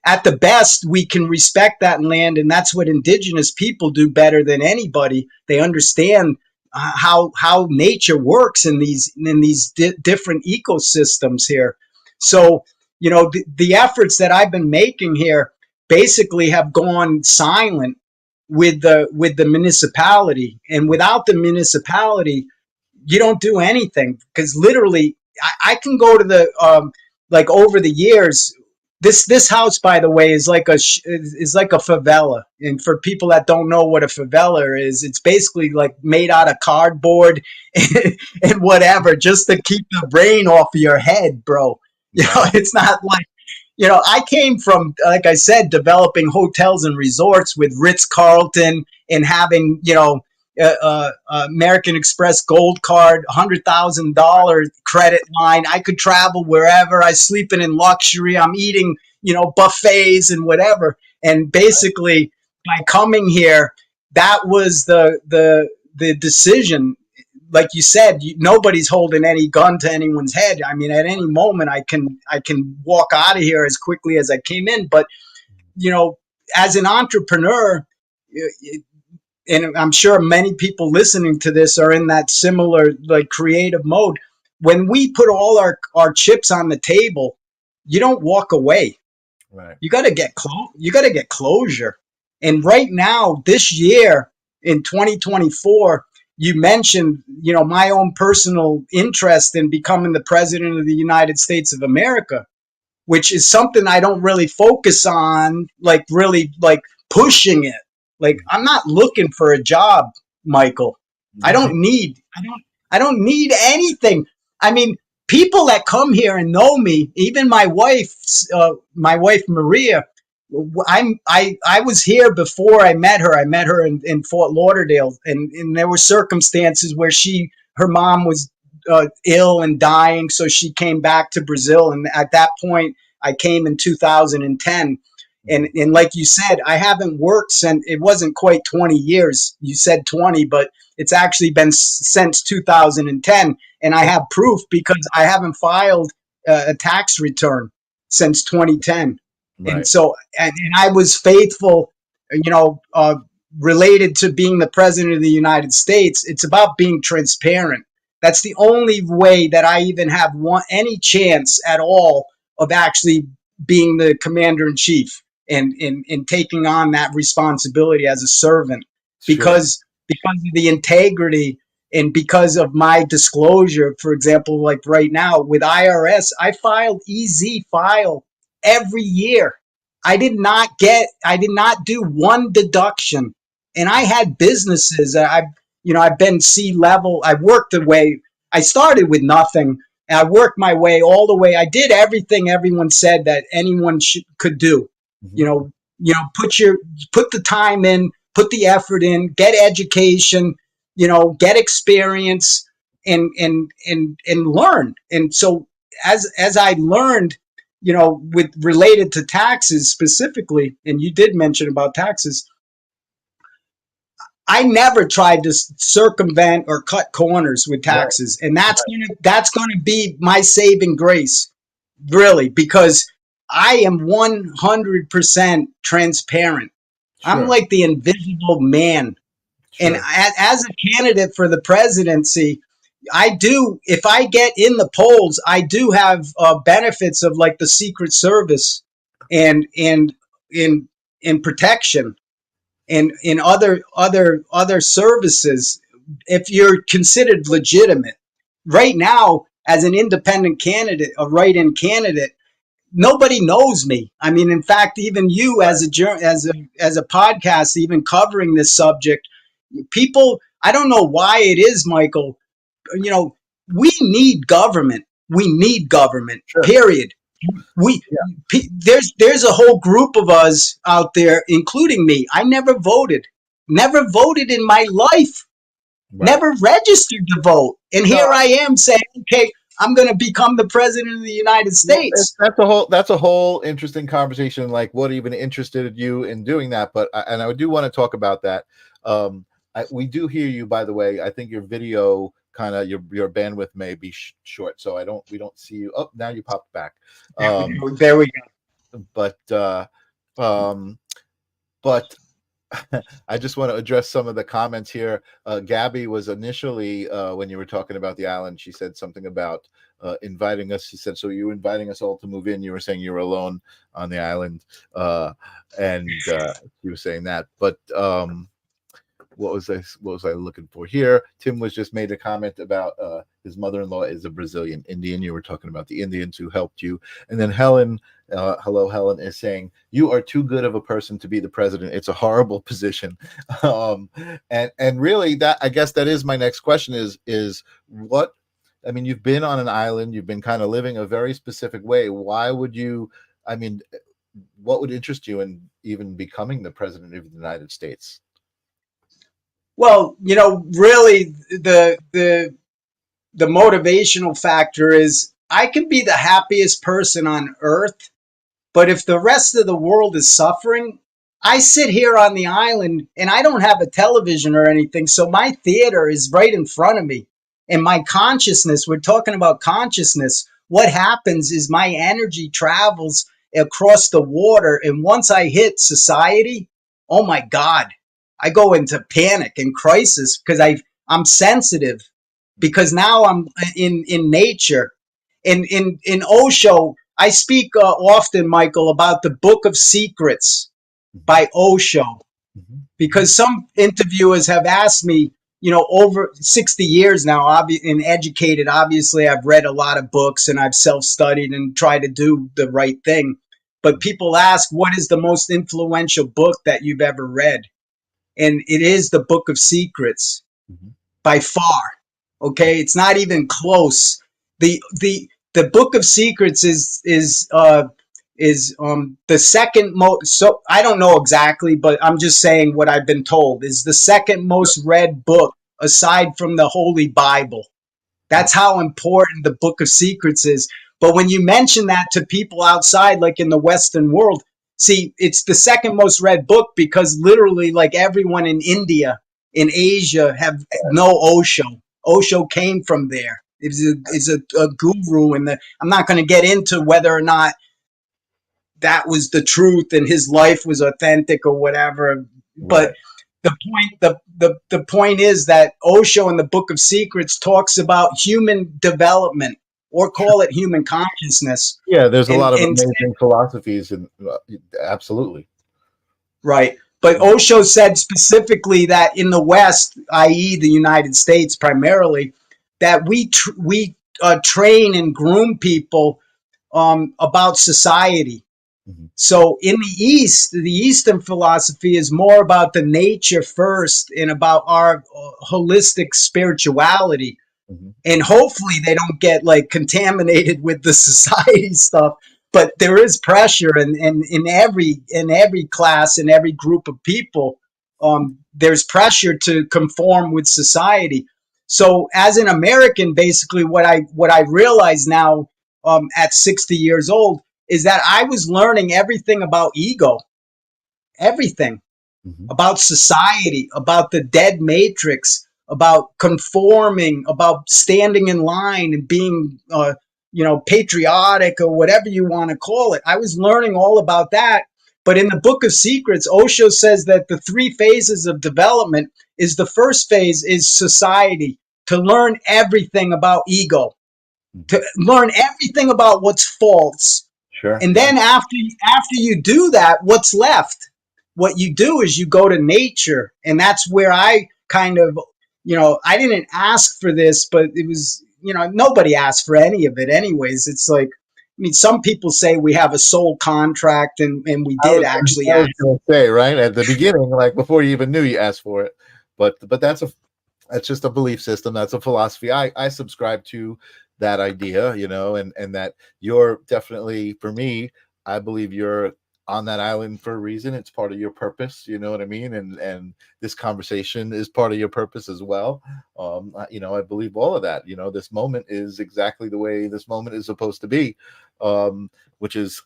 At the best, we can respect that land, and that's what indigenous people do better than anybody. They understand how nature works in these different ecosystems here. So, the efforts that I've been making here basically have gone silent with the municipality, and without the municipality, you don't do anything. Because literally, I can go to the like over the years. This house, by the way, is like a favela. And for people that don't know what a favela is, it's basically like made out of cardboard and whatever, just to keep the rain off of your head, bro. You know, it's not like, you know, I came from, like I said, developing hotels and resorts with Ritz-Carlton and having, you know, American Express Gold Card, $100,000 credit line. I could travel wherever. I sleeping in luxury. I'm eating, you know, buffets and whatever. And basically, by coming here, that was the decision. Like you said, nobody's holding any gun to anyone's head. I mean, at any moment, I can walk out of here as quickly as I came in. But, you know, as an entrepreneur, and I'm sure many people listening to this are in that similar like creative mode. When we put all our chips on the table, you don't walk away. Right. You got to get you got to get closure. And right now, this year in 2024, you mentioned, you know, my own personal interest in becoming the president of the United States of America, which is something I don't really focus on, like really like pushing it. Like, I'm not looking for a job, Michael. I don't need anything. I mean, people that come here and know me, even my wife Maria. I was here before I met her. I met her in Fort Lauderdale, and there were circumstances where her mom was ill and dying, so she came back to Brazil. And at that point, I came in 2010. And like you said, I haven't worked since, it wasn't quite 20 years. You said 20, but it's actually been since 2010. And I have proof because I haven't filed a tax return since 2010. Right. And so, and I was faithful, you know, related to being the president of the United States. It's about being transparent. That's the only way that I even have any chance at all of actually being the commander in chief. And taking on that responsibility as a servant, because of the integrity and because of my disclosure. For example, like right now with IRS, I filed EZ file every year. I did not do one deduction, and I had businesses. I've been C-level. I worked the way I started with nothing. And I worked my way all the way. I did everything everyone said that anyone could do. You know, put the time in, put the effort in, get education, you know, get experience and learn. And so as I learned, you know, with related to taxes specifically, and you did mention about taxes, I never tried to circumvent or cut corners with taxes. Right. And that's going to be my saving grace, really, because I am 100% transparent. Sure. I'm like the invisible man. Sure. And as a candidate for the presidency, if I get in the polls, I do have benefits of like the Secret Service and in protection and in other services if you're considered legitimate. Right now, as an independent candidate, a write-in candidate, nobody knows me. I mean, in fact, even you as a podcast, even covering this subject, people, I don't know why it is, Michael, you know, we need government. We need government, sure. Period. There's a whole group of us out there, including me. I never voted in my life, right. Never registered to vote. And here I am saying, okay, I'm going to become the president of the United States. That's a whole interesting conversation. Like, what even interested you in doing that? But I do want to talk about that. We do hear you, by the way. I think your video kind of your bandwidth may be short, so we don't see you. Oh, now you popped back. There we go. But I just want to address some of the comments here. Gabby was initially, when you were talking about the island, she said something about inviting us. She said, so you were inviting us all to move in. You were saying you were alone on the island. And you were saying that. But what was I looking for here? Tim was just made a comment about his mother-in-law is a Brazilian Indian. You were talking about the Indians who helped you. And then Helen, hello, Helen, is saying, you are too good of a person to be the president. It's a horrible position. And really, that, I guess that is my next question is what, I mean, you've been on an island, you've been kind of living a very specific way. Why would you, I mean, what would interest you in even becoming the president of the United States? Well, really the motivational factor is I can be the happiest person on earth, but if the rest of the world is suffering, I sit here on the island and I don't have a television or anything. So my theater is right in front of me. And my consciousness, we're talking about consciousness. What happens is my energy travels across the water. And once I hit society, oh my God, I go into panic and crisis because I'm sensitive, because now I'm in nature. In Osho, I speak often, Michael, about the Book of Secrets by Osho, because some interviewers have asked me, over 60 years now, and educated, obviously, I've read a lot of books and I've self-studied and tried to do the right thing. But people ask, what is the most influential book that you've ever read? And it is the Book of Secrets by far. Okay, it's not even close. The Book of Secrets is the second most. So I don't know exactly, but I'm just saying what I've been told is the second most read book aside from the Holy Bible. That's how important the Book of Secrets is. But when you mention that to people outside, like in the Western world, see, it's the second most read book because literally, like everyone in India, in Asia, have no Osho. Osho came from there. Is a guru, and I'm not going to get into whether or not that was the truth and his life was authentic or whatever. But the point is that Osho in the Book of Secrets talks about human development, or call it human consciousness. Yeah, there's a lot of amazing philosophies, and absolutely. Right. But Osho said specifically that in the West, i.e. the United States primarily, that we train and groom people about society. So in the East, the Eastern philosophy is more about the nature first and about our holistic spirituality. And hopefully they don't get like contaminated with the society stuff. But there is pressure, and in every class, in every group of people, there's pressure to conform with society. So as an American, basically what I realize now at 60 years old is that I was learning everything about ego, everything about society, about the dead matrix, about conforming, about standing in line and being patriotic, or whatever you want to call it. I was learning all about that. But in the Book of Secrets, Osho says that the 3 phases of development is the first phase is society, to learn everything about ego, to learn everything about what's false. Sure. And then after you do that, what's left? What you do is you go to nature. And that's where I kind of, I didn't ask for this, but it was, nobody asked for any of it anyways. It's like, I mean, some people say we have a soul contract, and we did actually. I was going to say, right at the beginning, like before you even knew you asked for it, but that's just a belief system. That's a philosophy. I subscribe to that idea, and that you're definitely, for me, I believe you're on that island for a reason. It's part of your purpose, you know what I mean? And this conversation is part of your purpose as well. I believe all of that. This moment is exactly the way this moment is supposed to be, which is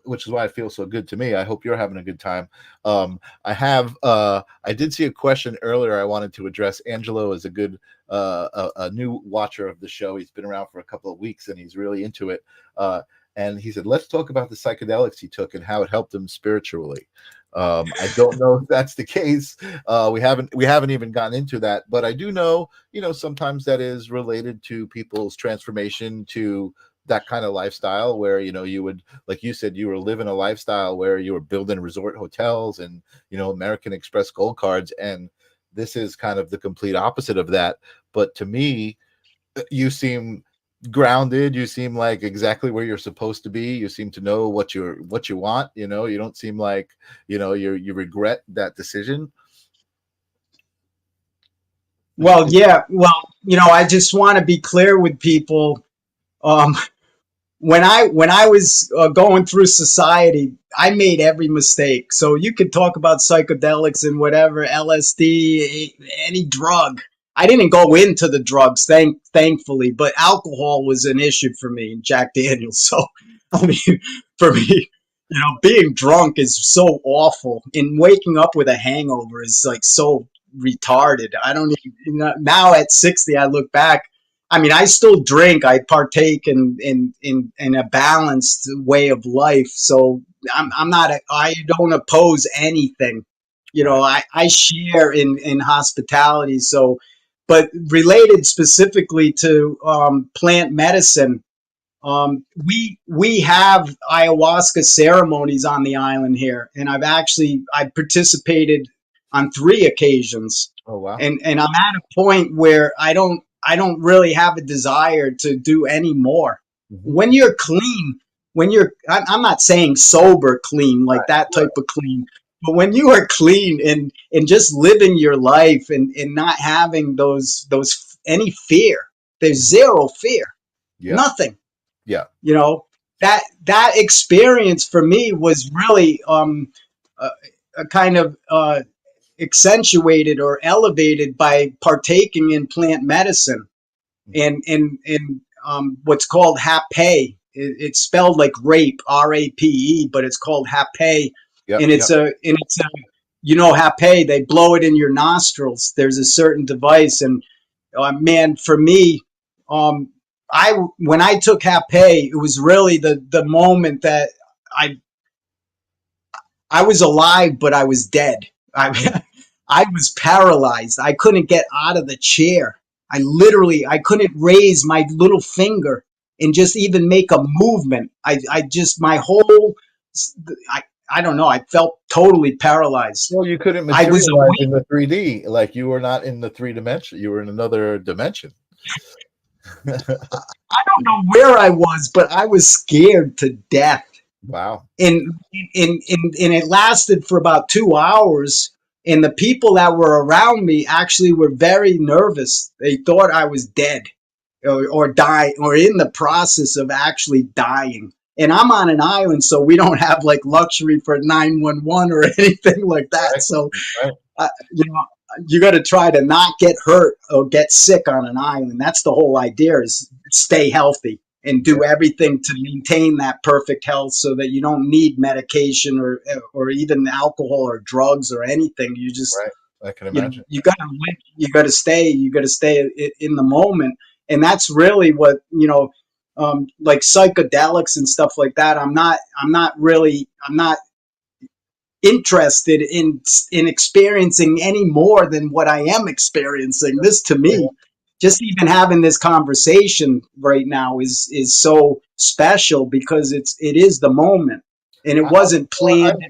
why it feels so good to me. I hope you're having a good time. I did see a question earlier I wanted to address. Angelo is a good a new watcher of the show. He's been around for a couple of weeks and he's really into it. And he said, let's talk about the psychedelics he took and how it helped him spiritually. I don't know if that's the case. We haven't even gotten into that, but I do know, sometimes that is related to people's transformation to that kind of lifestyle where, you would, like you said, you were living a lifestyle where you were building resort hotels and, American Express gold cards. And this is kind of the complete opposite of that. But to me, you seem grounded. You seem like exactly where you're supposed to be. You seem to know what you want. You don't seem like, you regret that decision. Well, yeah. Well, I just want to be clear with people. Um, when I was going through society, I made every mistake. So you could talk about psychedelics and whatever, LSD, any drug. I didn't go into the drugs, thankfully, but alcohol was an issue for me, and Jack Daniels. So, I mean, for me, being drunk is so awful, and waking up with a hangover is like so retarded. I don't even, now at 60, I look back. I mean, I still drink. I partake in a balanced way of life. So I'm not. I don't oppose anything. I share in hospitality. So, but related specifically to plant medicine, we have ayahuasca ceremonies on the island here, and I participated on 3 occasions. Oh wow! And I'm at a point where I don't really have a desire to do any more. Mm-hmm. When you're clean, I'm not saying sober clean, like that type of clean, but when you are clean and just living your life and not having those any fear, there's zero fear, nothing. Yeah. That experience for me was really a kind of accentuated or elevated by partaking in plant medicine and what's called hape. It's spelled like rape, R-A-P-E, but it's called hape. Yep, and it's a hape, they blow it in your nostrils. There's a certain device, and man, for me, when I took hape, it was really the moment that I was alive, but I was dead. I was paralyzed. I couldn't get out of the chair. I couldn't raise my little finger and just even make a movement. I don't know. I felt totally paralyzed. Well, you couldn't materialize in the 3D. Like, you were not in the 3 dimension. You were in another dimension. I don't know where I was, but I was scared to death. Wow. And it lasted for about 2 hours. And the people that were around me actually were very nervous. They thought I was dead or dying or in the process of actually dying. And I'm on an island, so we don't have like luxury for 911 or anything like that. Right. So, you got to try to not get hurt or get sick on an island. That's the whole idea, is stay healthy and do everything to maintain that perfect health so that you don't need medication or even alcohol or drugs or anything. You just, I can imagine. You got to stay in the moment. And that's really what, like psychedelics and stuff like that. I'm not interested in experiencing any more than what I am experiencing. This, to me, just even having this conversation right now is so special because it is the moment, and it wasn't planned.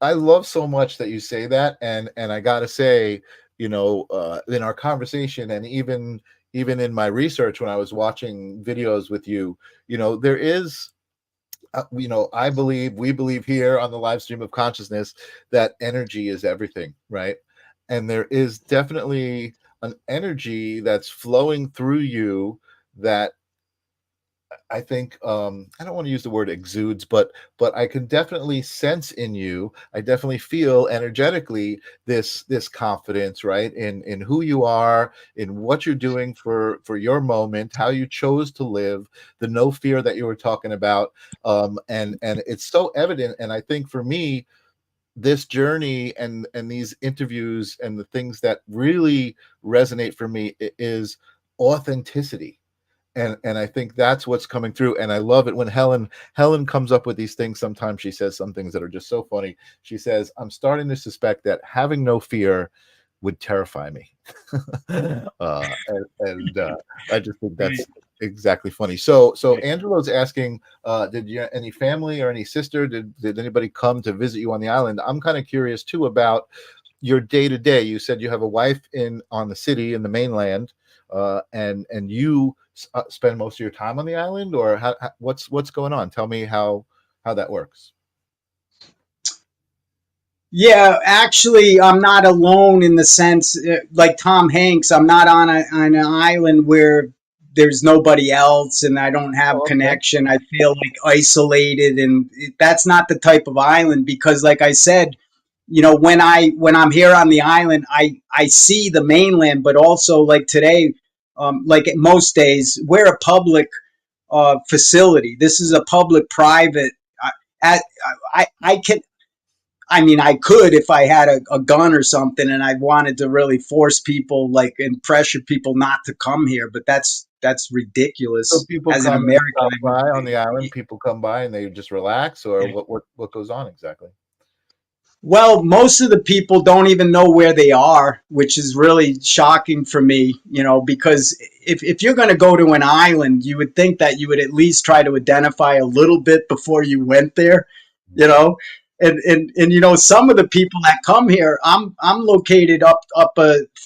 I love so much that you say that, and I gotta say, in our conversation, and even in my research when I was watching videos with you, there is. We believe here on the live stream of consciousness that energy is everything, right? And there is definitely an energy that's flowing through you that I think, I don't want to use the word exudes, but I can definitely sense in you. I definitely feel energetically this confidence, right? In who you are, in what you're doing for your moment, how you chose to live, the no fear that you were talking about. And it's so evident. And I think for me, this journey and these interviews and the things that really resonate for me is authenticity. and I think that's what's coming through. And I love it when Helen comes up with these things. Sometimes she says some things that are just so funny. She says, I'm starting to suspect that having no fear would terrify me. I just think that's exactly funny. So Angelo's asking, did you any family or any sister, did anybody come to visit you on the island? I'm kind of curious too about your day-to-day. You said you have a wife on the city in the mainland, and you spend most of your time on the island, or what's going on? Tell me how that works. Yeah, actually, I'm not alone in the sense, like Tom Hanks, I'm not on an island where there's nobody else and I don't have connection. I feel like isolated, and that's not the type of island, because like I said, when I'm here on the island, I see the mainland, but also like today, like most days, we're a public facility. This is a public-private. I could if I had a gun or something and I wanted to really force people and pressure people not to come here, but that's ridiculous. So people as come an American by on the island. People come by and they just relax, or what goes on exactly? Well, most of the people don't even know where they are, which is really shocking for me, because if you're going to go to an island, you would think that you would at least try to identify a little bit before you went there, And some of the people that come here, I'm located up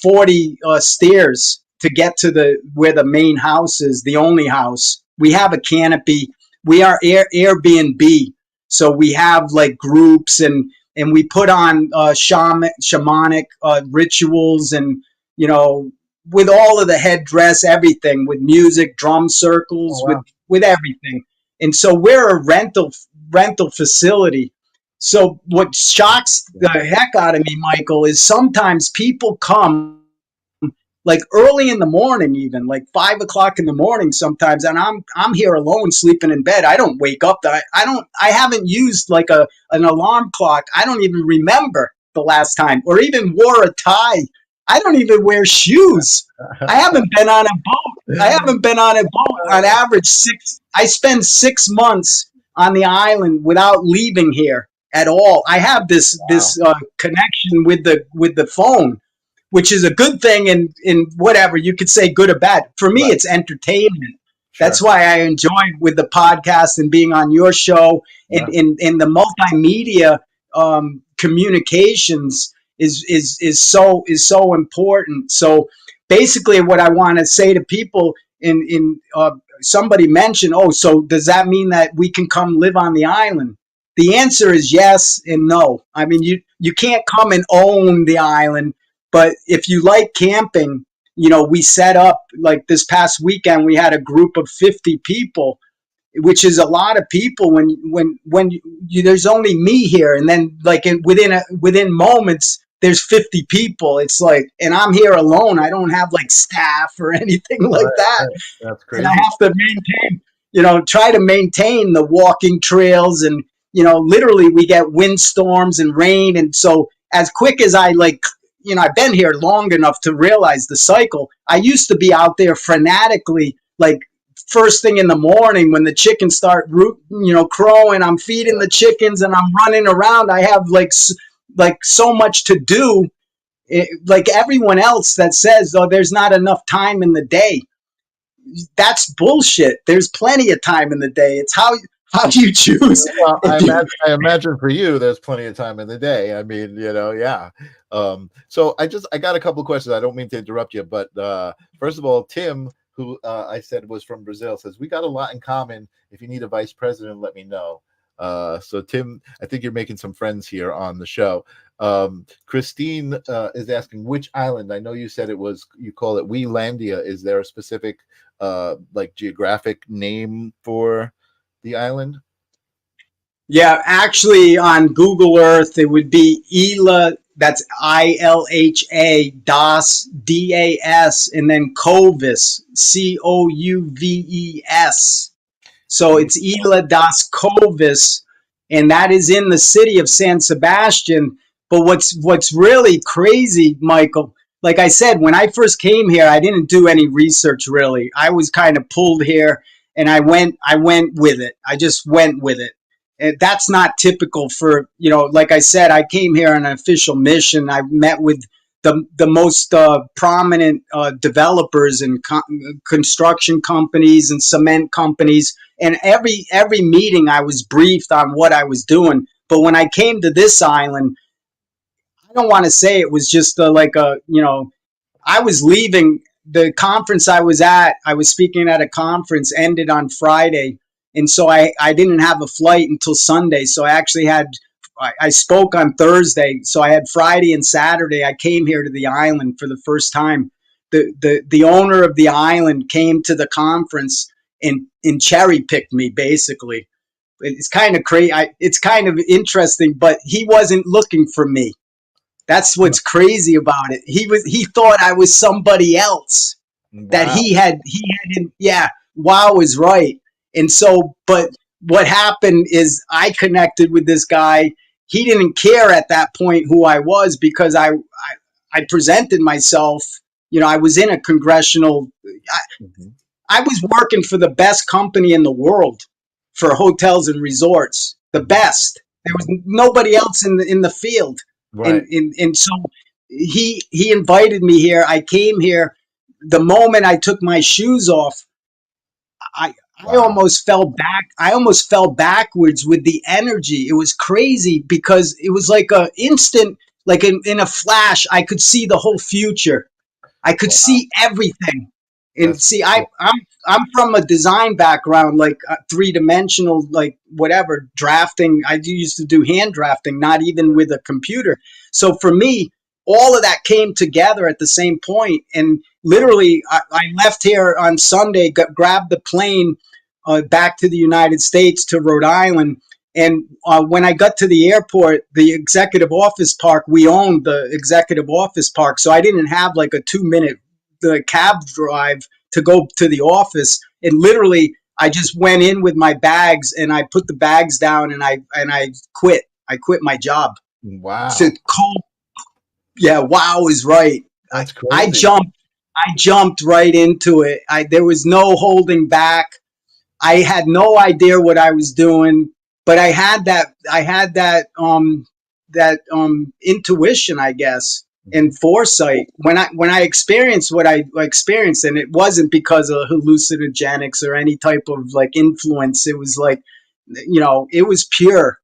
40 stairs to get to where the main house is, the only house. We have a canopy. We are Airbnb, so we have like groups and we put on shamanic rituals, and with all of the headdress, everything, with music, drum circles, with everything. And so we're a rental facility. So what shocks the heck out of me, Michael, is sometimes people come like early in the morning, even like 5 o'clock in the morning sometimes, and I'm here alone sleeping in bed. I don't wake up. I haven't used like an alarm clock. I don't even remember the last time, or even wore a tie. I don't even wear shoes. I haven't been on a boat. On average I spend 6 months on the island without leaving here at all. I have this connection with the phone, which is a good thing, in whatever you could say, good or bad. For me, it's entertainment. Sure. That's why I enjoy with the podcast and being on your show, and in the multimedia communications is so important. So basically, what I want to say to people, somebody mentioned, so does that mean that we can come live on the island? The answer is yes and no. I mean, you can't come and own the island, but if you like camping, we set up, like this past weekend, we had a group of 50 people, which is a lot of people when there's only me here, and then like within moments there's 50 people. It's like, and I'm here alone. I don't have like staff or anything like that. That's crazy. And I have to try to maintain the walking trails, and literally we get windstorms and rain. And so as quick as I've been here long enough to realize the cycle. I used to be out there frenetically, like first thing in the morning when the chickens start crowing. I'm feeding the chickens and I'm running around. I have like so much to do, like everyone else that says, there's not enough time in the day. That's bullshit. There's plenty of time in the day. It's how you choose. Well, I imagine for you, there's plenty of time in the day. I mean, yeah. So I got a couple of questions. I don't mean to interrupt you, but first of all, Tim, who I said was from Brazil, says, we got a lot in common. If you need a vice president, let me know. So Tim, I think you're making some friends here on the show. Christine is asking, which island? I know you said you call it Weelandia. Is there a specific geographic name for the island? Yeah, actually on Google Earth it would be Ilha. That's ILHA das DAS, and then Couves, COUVES. So it's Ilha das Couves, and that is in the city of San Sebastian. But what's really crazy, Michael, like I said, when I first came here, I didn't do any research really. I was kind of pulled here, and I went with it. I just went with it. And that's not typical for, like I said, I came here on an official mission. I met with the most prominent developers and construction companies and cement companies. And every meeting I was briefed on what I was doing. But when I came to this island, I don't want to say it was just I was leaving the conference I was at. I was speaking at a conference, ended on Friday. And so I didn't have a flight until Sunday. So I actually I spoke on Thursday. So I had Friday and Saturday. I came here to the island for the first time. The owner of the island came to the conference and cherry picked me, basically. It's kind of crazy. It's kind of interesting, but he wasn't looking for me. That's what's crazy about it. He thought I was somebody else. Wow. That he had. Yeah. Wow is right. And so, but what happened is I connected with this guy. He didn't care at that point who I was, because I presented myself. I was in a congressional. I was working for the best company in the world for hotels and resorts. The best. There was nobody else in the field. Right. And so he invited me here. I came here. The moment I took my shoes off, I almost fell back. I almost fell backwards with the energy. It was crazy, because it was like a instant, like in a flash, I could see the whole future. I could see everything. And that's see, cool. I'm from a design background, like 3-dimensional, like whatever, drafting. I used to do hand drafting, not even with a computer. So for me, all of that came together at the same point. And literally, I left here on Sunday, grabbed the plane back to the United States, to Rhode Island. And when I got to the airport, the executive office park, we owned the executive office park. So I didn't have like a 2-minute cab drive to go to the office. And literally, I just went in with my bags, and I put the bags down, and I quit. I quit my job. Wow. Yeah, wow is right. That's crazy. I jumped right into it. There was no holding back. I had no idea what I was doing, but I had that intuition, I guess, and foresight when I experienced what I experienced. And it wasn't because of hallucinogenics or any type of like influence. It was like, it was pure.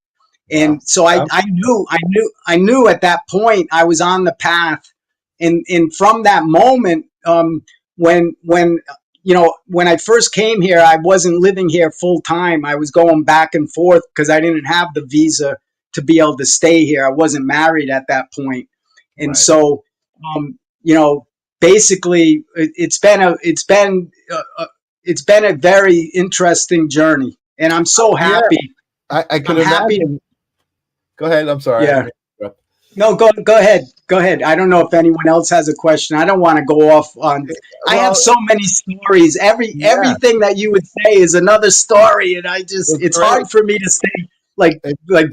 And wow. So I knew at that point I was on the path. And from that moment, when I first came here, I wasn't living here full time. I was going back and forth because I didn't have the visa to be able to stay here. I wasn't married at that point. And right. So, basically it's been a very interesting journey, and I'm so happy. Yeah. I could imagine. Go ahead. I'm sorry. Yeah. No, go ahead. Go ahead. I don't know if anyone else has a question. I don't want to go off on. I have so many stories. Everything that you would say is another story, and it's hard for me to say like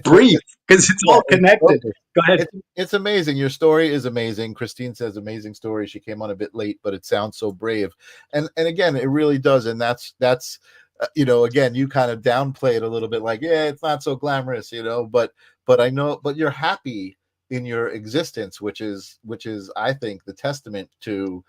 brief, because it's all connected. Go ahead. It's amazing. Your story is amazing. Christine says amazing story. She came on a bit late, but it sounds so brave. And again, it really does. And that's again, you kind of downplay it a little bit, like, yeah, it's not so glamorous, but I know, but you're happy in your existence, which is I think the testament to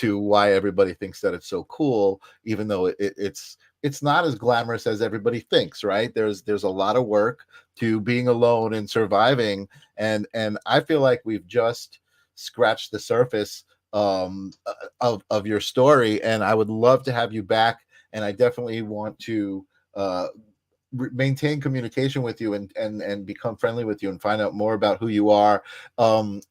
why everybody thinks that it's so cool, even though it's not as glamorous as everybody thinks, right? There's a lot of work to being alone and surviving, and I feel like we've just scratched the surface of your story, and I would love to have you back, and I definitely want to maintain communication with you and become friendly with you and find out more about who you are.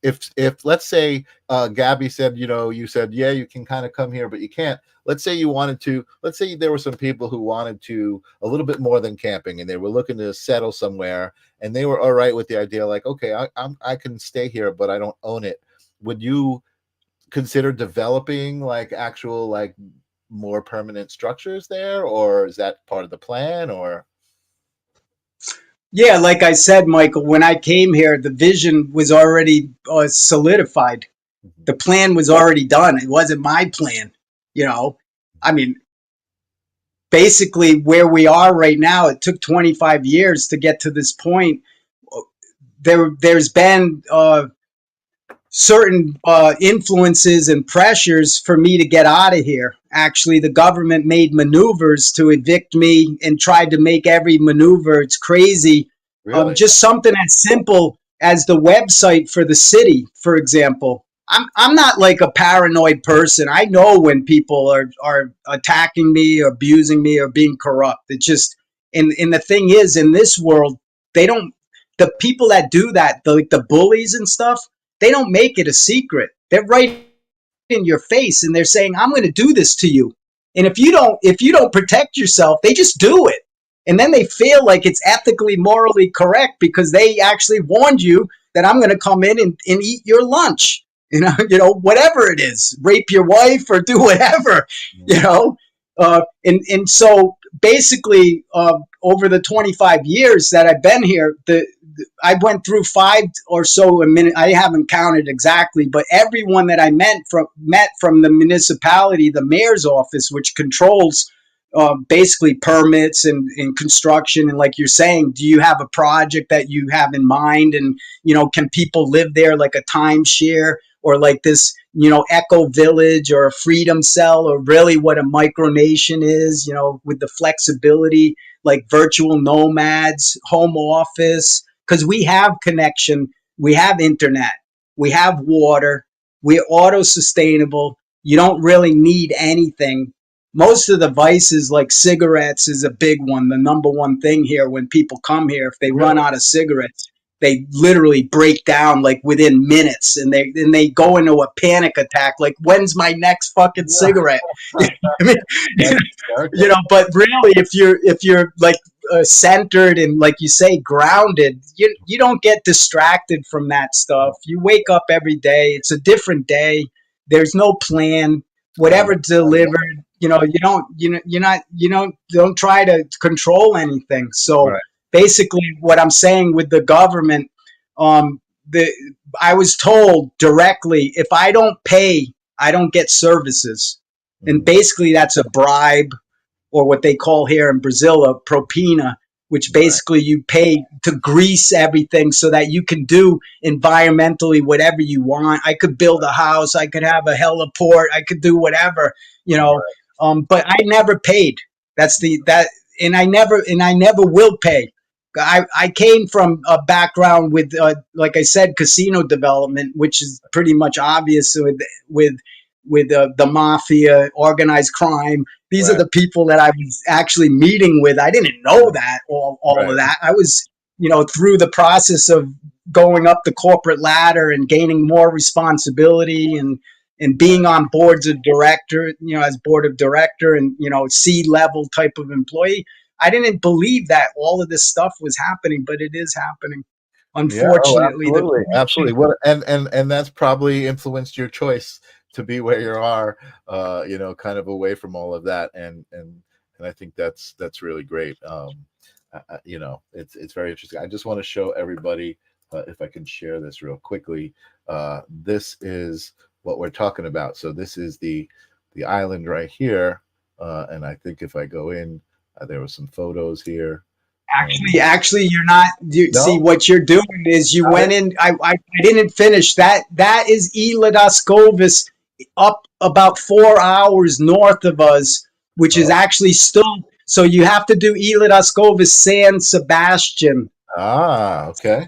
If let's say Gabby said, you said, yeah, you can kind of come here, but you can't. Let's say you wanted to. Let's say there were some people who wanted to a little bit more than camping, and they were looking to settle somewhere, and they were all right with the idea, like, okay, I can stay here, but I don't own it. Would you consider developing like actual like more permanent structures there, or is that part of the plan? Or yeah, like I said, Michael, when I came here, the vision was already solidified. The plan was already done. It wasn't my plan. I mean, basically where we are right now, it took 25 years to get to this point. There's been certain influences and pressures for me to get out of here. Actually, the government made maneuvers to evict me and tried to make every maneuver. It's crazy. Really? Just something as simple as the website for the city, for example. I'm not like a paranoid person. I know when people are attacking me or abusing me or being corrupt. It's just, and the thing is, in this world, the people that do that, the bullies and stuff, they don't make it a secret. They're right in your face and they're saying, I'm going to do this to you. And if you don't protect yourself, they just do it. And then they feel like it's ethically, morally correct because they actually warned you that I'm going to come in and eat your lunch. Whatever it is, rape your wife or do whatever, and so basically over the 25 years that I've been here, I went through 5 or so a minute. I haven't counted exactly, but everyone that I met from the municipality, the mayor's office, which controls basically permits and construction. And like you're saying, do you have a project that you have in mind? And, can people live there like a timeshare or like this, eco village or a freedom cell, or really what a micronation is, with the flexibility, like virtual nomads, home office, because we have connection, we have internet, we have water, we're auto-sustainable. You don't really need anything. Most of the vices, like cigarettes, is a big one. The number one thing here when people come here, if they run out of cigarettes, they literally break down like within minutes, and they go into a panic attack. Like, when's my next fucking cigarette? I mean, but really, if you're like centered and, like you say, grounded, you don't get distracted from that stuff. You wake up every day. It's a different day. There's no plan. Whatever delivered, you don't try to control anything. So basically, what I'm saying with the government, I was told directly, if I don't pay, I don't get services, and basically that's a bribe, or what they call here in Brazil a propina, which basically you pay to grease everything so that you can do environmentally whatever you want. I could build a house, I could have a heliport, I could do whatever, but I never paid. And I never will pay. I came from a background with, like I said, casino development, which is pretty much obvious with the mafia, organized crime. These are the people that I was actually meeting with. I didn't know that, all of that. I was, through the process of going up the corporate ladder and gaining more responsibility and being on boards of director, as board of director and, C-level type of employee. I didn't believe that all of this stuff was happening, but it is happening. Unfortunately. Absolutely. What and that's probably influenced your choice to be where you are, kind of away from all of that, and I think that's really great. It's very interesting. I just want to show everybody, if I can share this real quickly. This is what we're talking about. So this is the island right here, and I think if I go in, there were some photos here. Actually, you're not. See, what you're doing is you went in. I didn't finish that. That is Ilha das Couves, up about 4 hours north of us, which is actually still. So you have to do Ilha das Couves, San Sebastian. Ah, okay.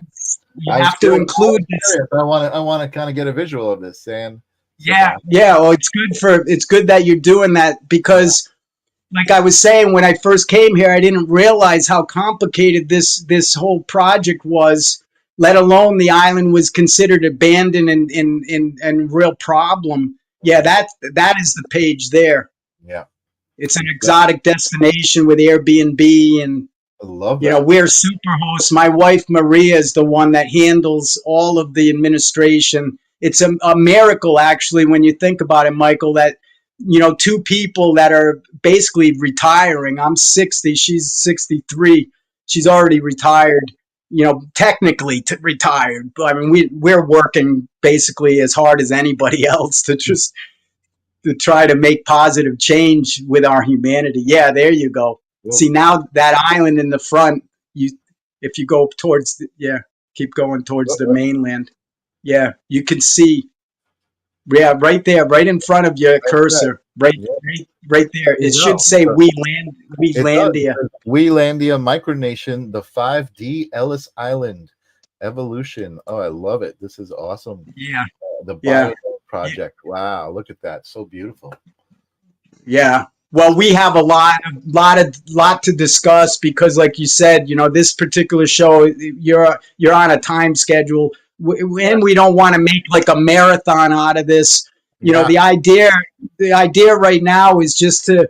You have to include this. I want to kind of get a visual of this, San. Yeah. Well, it's good that you're doing that because. Like I was saying, when I first came here, I didn't realize how complicated this whole project was, let alone the island was considered abandoned and real problem. Yeah, that is the page there. Yeah. It's an exotic destination with Airbnb, and I love that. We're super hosts. My wife, Maria, is the one that handles all of the administration. It's a miracle, actually, when you think about it, Michael, that two people that are basically retiring. I'm 60, she's 63. She's already retired, technically retired. I mean, we're working basically as hard as anybody else to try to make positive change with our humanity. Yeah, there you go. Whoa. See, now that island in the front, if you go towards keep going towards the mainland. Yeah, you can see. Yeah, right there, right in front of your cursor, right there. It should say Welandia. Welandia Micronation, the 5D Ellis Island evolution. Oh, I love it. This is awesome. Yeah. The BioDome project. Wow, look at that. So beautiful. Yeah. Well, we have a lot to discuss because, like you said, this particular show, you're on a time schedule. And we don't want to make like a marathon out of this. The idea right now is just to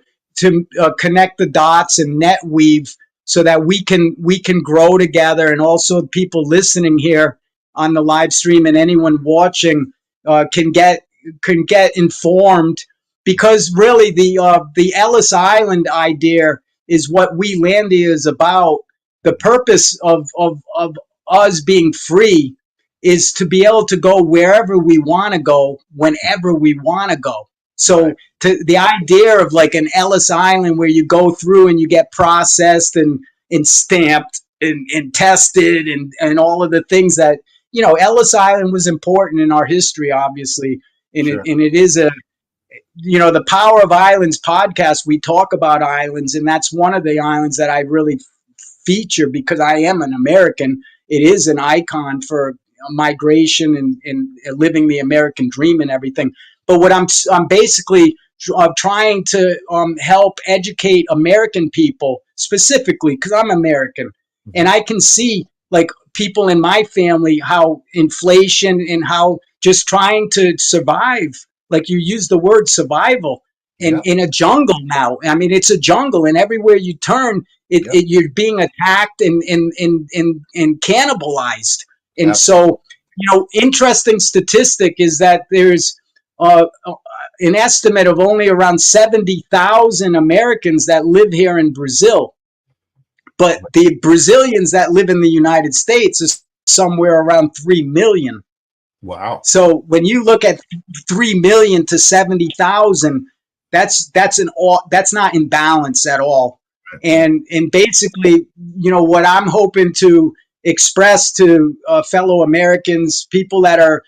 connect the dots and net weave so that we can grow together, and also people listening here on the live stream and anyone watching can get informed, because really the Ellis Island idea is what Welandia is about. The purpose of us being free is to be able to go wherever we want to go, whenever we want to go. So the idea of like an Ellis Island where you go through and you get processed and stamped and tested and all of the things that, Ellis Island was important in our history, obviously. And, it is the Power of Islands podcast, we talk about islands, and that's one of the islands that I really feature because I am an American. It is an icon for migration and living the American dream and everything. But what I'm basically trying to help educate American people specifically, because I'm American, and I can see like people in my family, how inflation and how just trying to survive, like you use the word survival in a jungle now. I mean, it's a jungle, and everywhere you turn, you're being attacked and cannibalized. And so, interesting statistic is that there's an estimate of only around 70,000 Americans that live here in Brazil. But the Brazilians that live in the United States is somewhere around 3 million. Wow. So when you look at 3 million to 70,000, that's not in balance at all. And basically, what I'm hoping to express to fellow Americans, people that are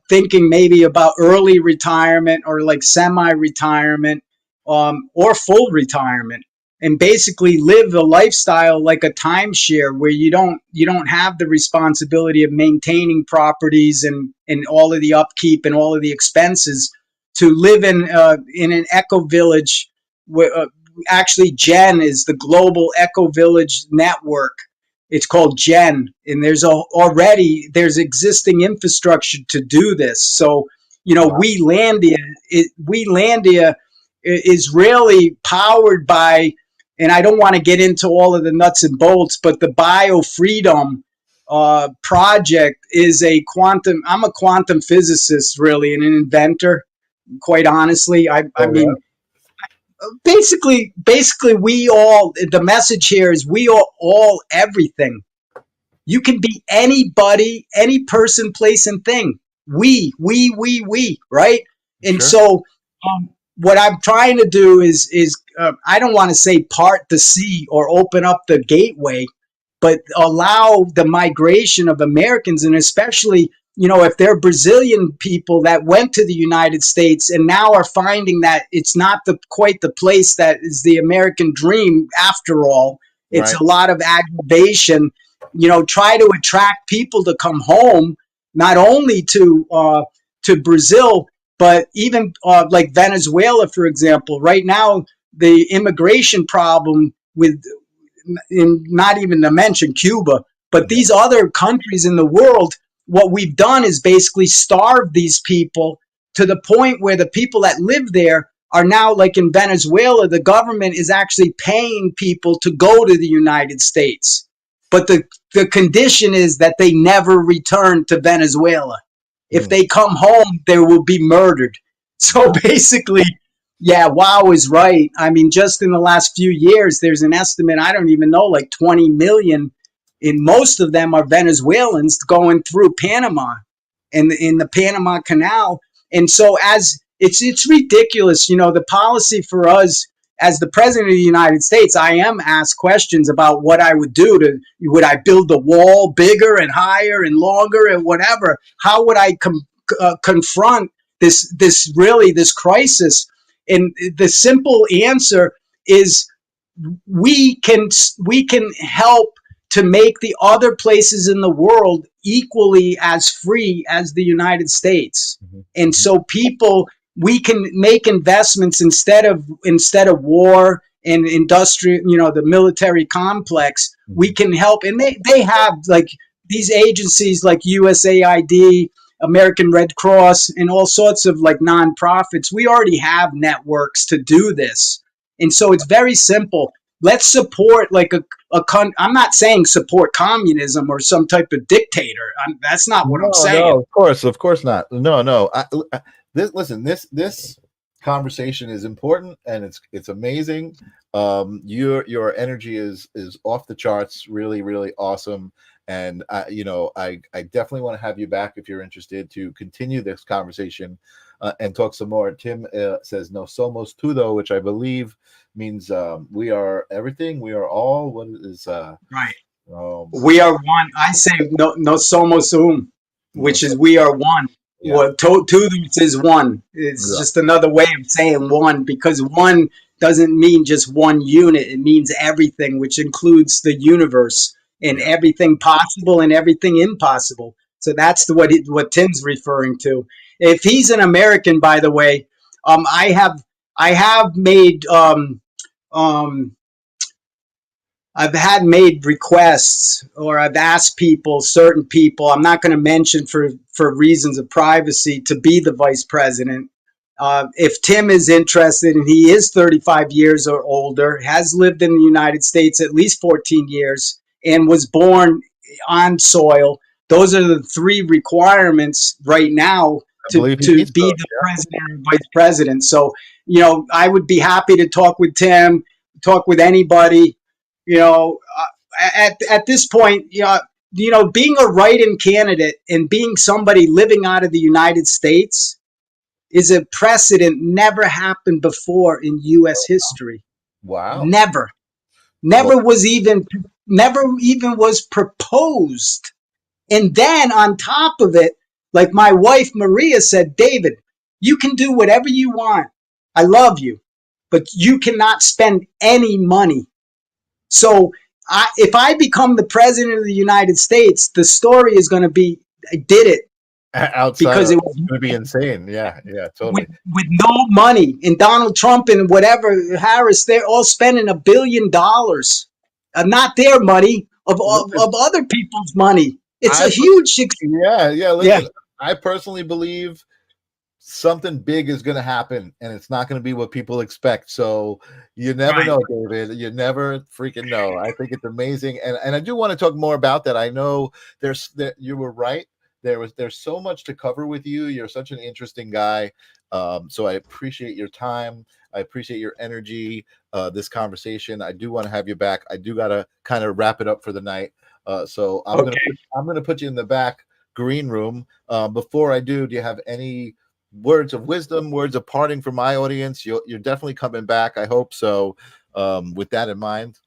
thinking maybe about early retirement or like semi-retirement or full retirement, and basically live the lifestyle like a timeshare where you don't have the responsibility of maintaining properties and all of the upkeep and all of the expenses, to live in an eco village where actually GEN is the Global Eco Village Network. It's called GEN, and there's existing infrastructure to do this. So, Welandia is really powered by, and I don't want to get into all of the nuts and bolts, but the BioFreedom project is I'm a quantum physicist, really, and an inventor, quite honestly. I mean, basically the message here is we are all everything. You can be anybody, any person, place, and thing. We, right? And so what I'm trying to do is I don't want to say part the sea or open up the gateway, but allow the migration of Americans, and especially, if they're Brazilian people that went to the United States and now are finding that it's not quite the place that is the American dream after all. It's a lot of aggravation. Try to attract people to come home, not only to Brazil, but even like Venezuela, for example. Right now, the immigration problem not even to mention Cuba, but these other countries in the world, what we've done is basically starve these people to the point where the people that live there are now, like in Venezuela, the government is actually paying people to go to the United States. But the condition is that they never return to Venezuela. If they come home, they will be murdered. So basically, Wow is right. I mean, just in the last few years, there's an estimate, I don't even know, like 20 million and most of them are Venezuelans going through Panama and in the Panama Canal. And so as it's ridiculous, the policy for us as the president of the United States, I am asked questions about what I would do would I build the wall bigger and higher and longer and whatever? How would I confront this crisis? And the simple answer is we can help to make the other places in the world equally as free as the United States. Mm-hmm. And so we can make investments instead of war and industrial, the military complex. Mm-hmm. We can help. And they have like these agencies like USAID, American Red Cross, and all sorts of like nonprofits. We already have networks to do this. And so it's very simple. Let's support like I'm not saying support communism or some type of dictator. That's not what I'm saying. No, of course not. No. This conversation is important and it's amazing. Your energy is off the charts. Really, really awesome. And I definitely want to have you back if you're interested to continue this conversation and talk some more. Tim says no somos todo, which I believe means we are everything, we are all. What is right? We are one. I say no somos which is we are one. Yeah. Well, todos is one. It's just another way of saying one, because one doesn't mean just one unit. It means everything, which includes the universe and everything possible and everything impossible. So that's what Tim's referring to. If he's an American, by the way, I have made I've had made requests, or I've asked certain people, I'm not going to mention for reasons of privacy, to be the vice president. If Tim is interested, and he is 35 years or older, has lived in the United States at least 14 years, and was born on soil, those are the 3 requirements right now to be the president or vice president. So, I would be happy to talk with Tim, talk with anybody. At this point, being a write-in candidate and being somebody living out of the United States is a precedent never happened before in U.S. history. Wow. Never even was proposed. And then on top of it, like my wife Maria said, David, you can do whatever you want. I love you, but you cannot spend any money. So if I become the president of the United States, the story is going to be, I did it. Outside, because it was going to be insane. Yeah, totally. With no money. And Donald Trump and whatever, Harris, they're all spending $1 billion. Not their money, of other people's money. It's a huge success. Yeah. Listen, I personally believe something big is going to happen, and it's not going to be what people expect. So you never know, David. You never freaking know. I think it's amazing, and I do want to talk more about that. I know you were right. There's so much to cover with you. You're such an interesting guy. So I appreciate your time. I appreciate your energy. This conversation. I do want to have you back. I do got to kind of wrap it up for the night. So I'm gonna put you in the back green room. Before I do you have any words of wisdom, words of parting for my audience? You're definitely coming back. I hope so. With that in mind.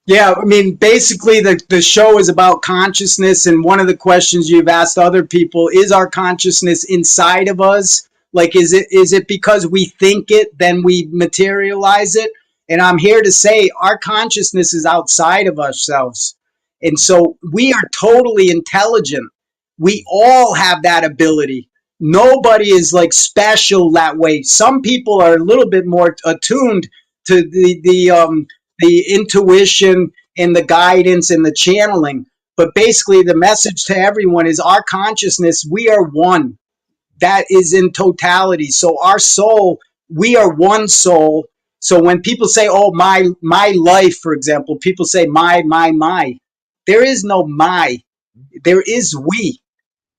Yeah, I mean, basically the show is about consciousness, and one of the questions you've asked other people is our consciousness inside of us. Like, is it because we think it, then we materialize it? And I'm here to say our consciousness is outside of ourselves. And so we are totally intelligent. We all have that ability. Nobody is like special that way. Some people are a little bit more attuned to the intuition and the guidance and the channeling. But basically the message to everyone is our consciousness, we are one. That is in totality. So our soul, we are one soul. So when people say, oh, my life, for example, people say my. There is no my. There is we.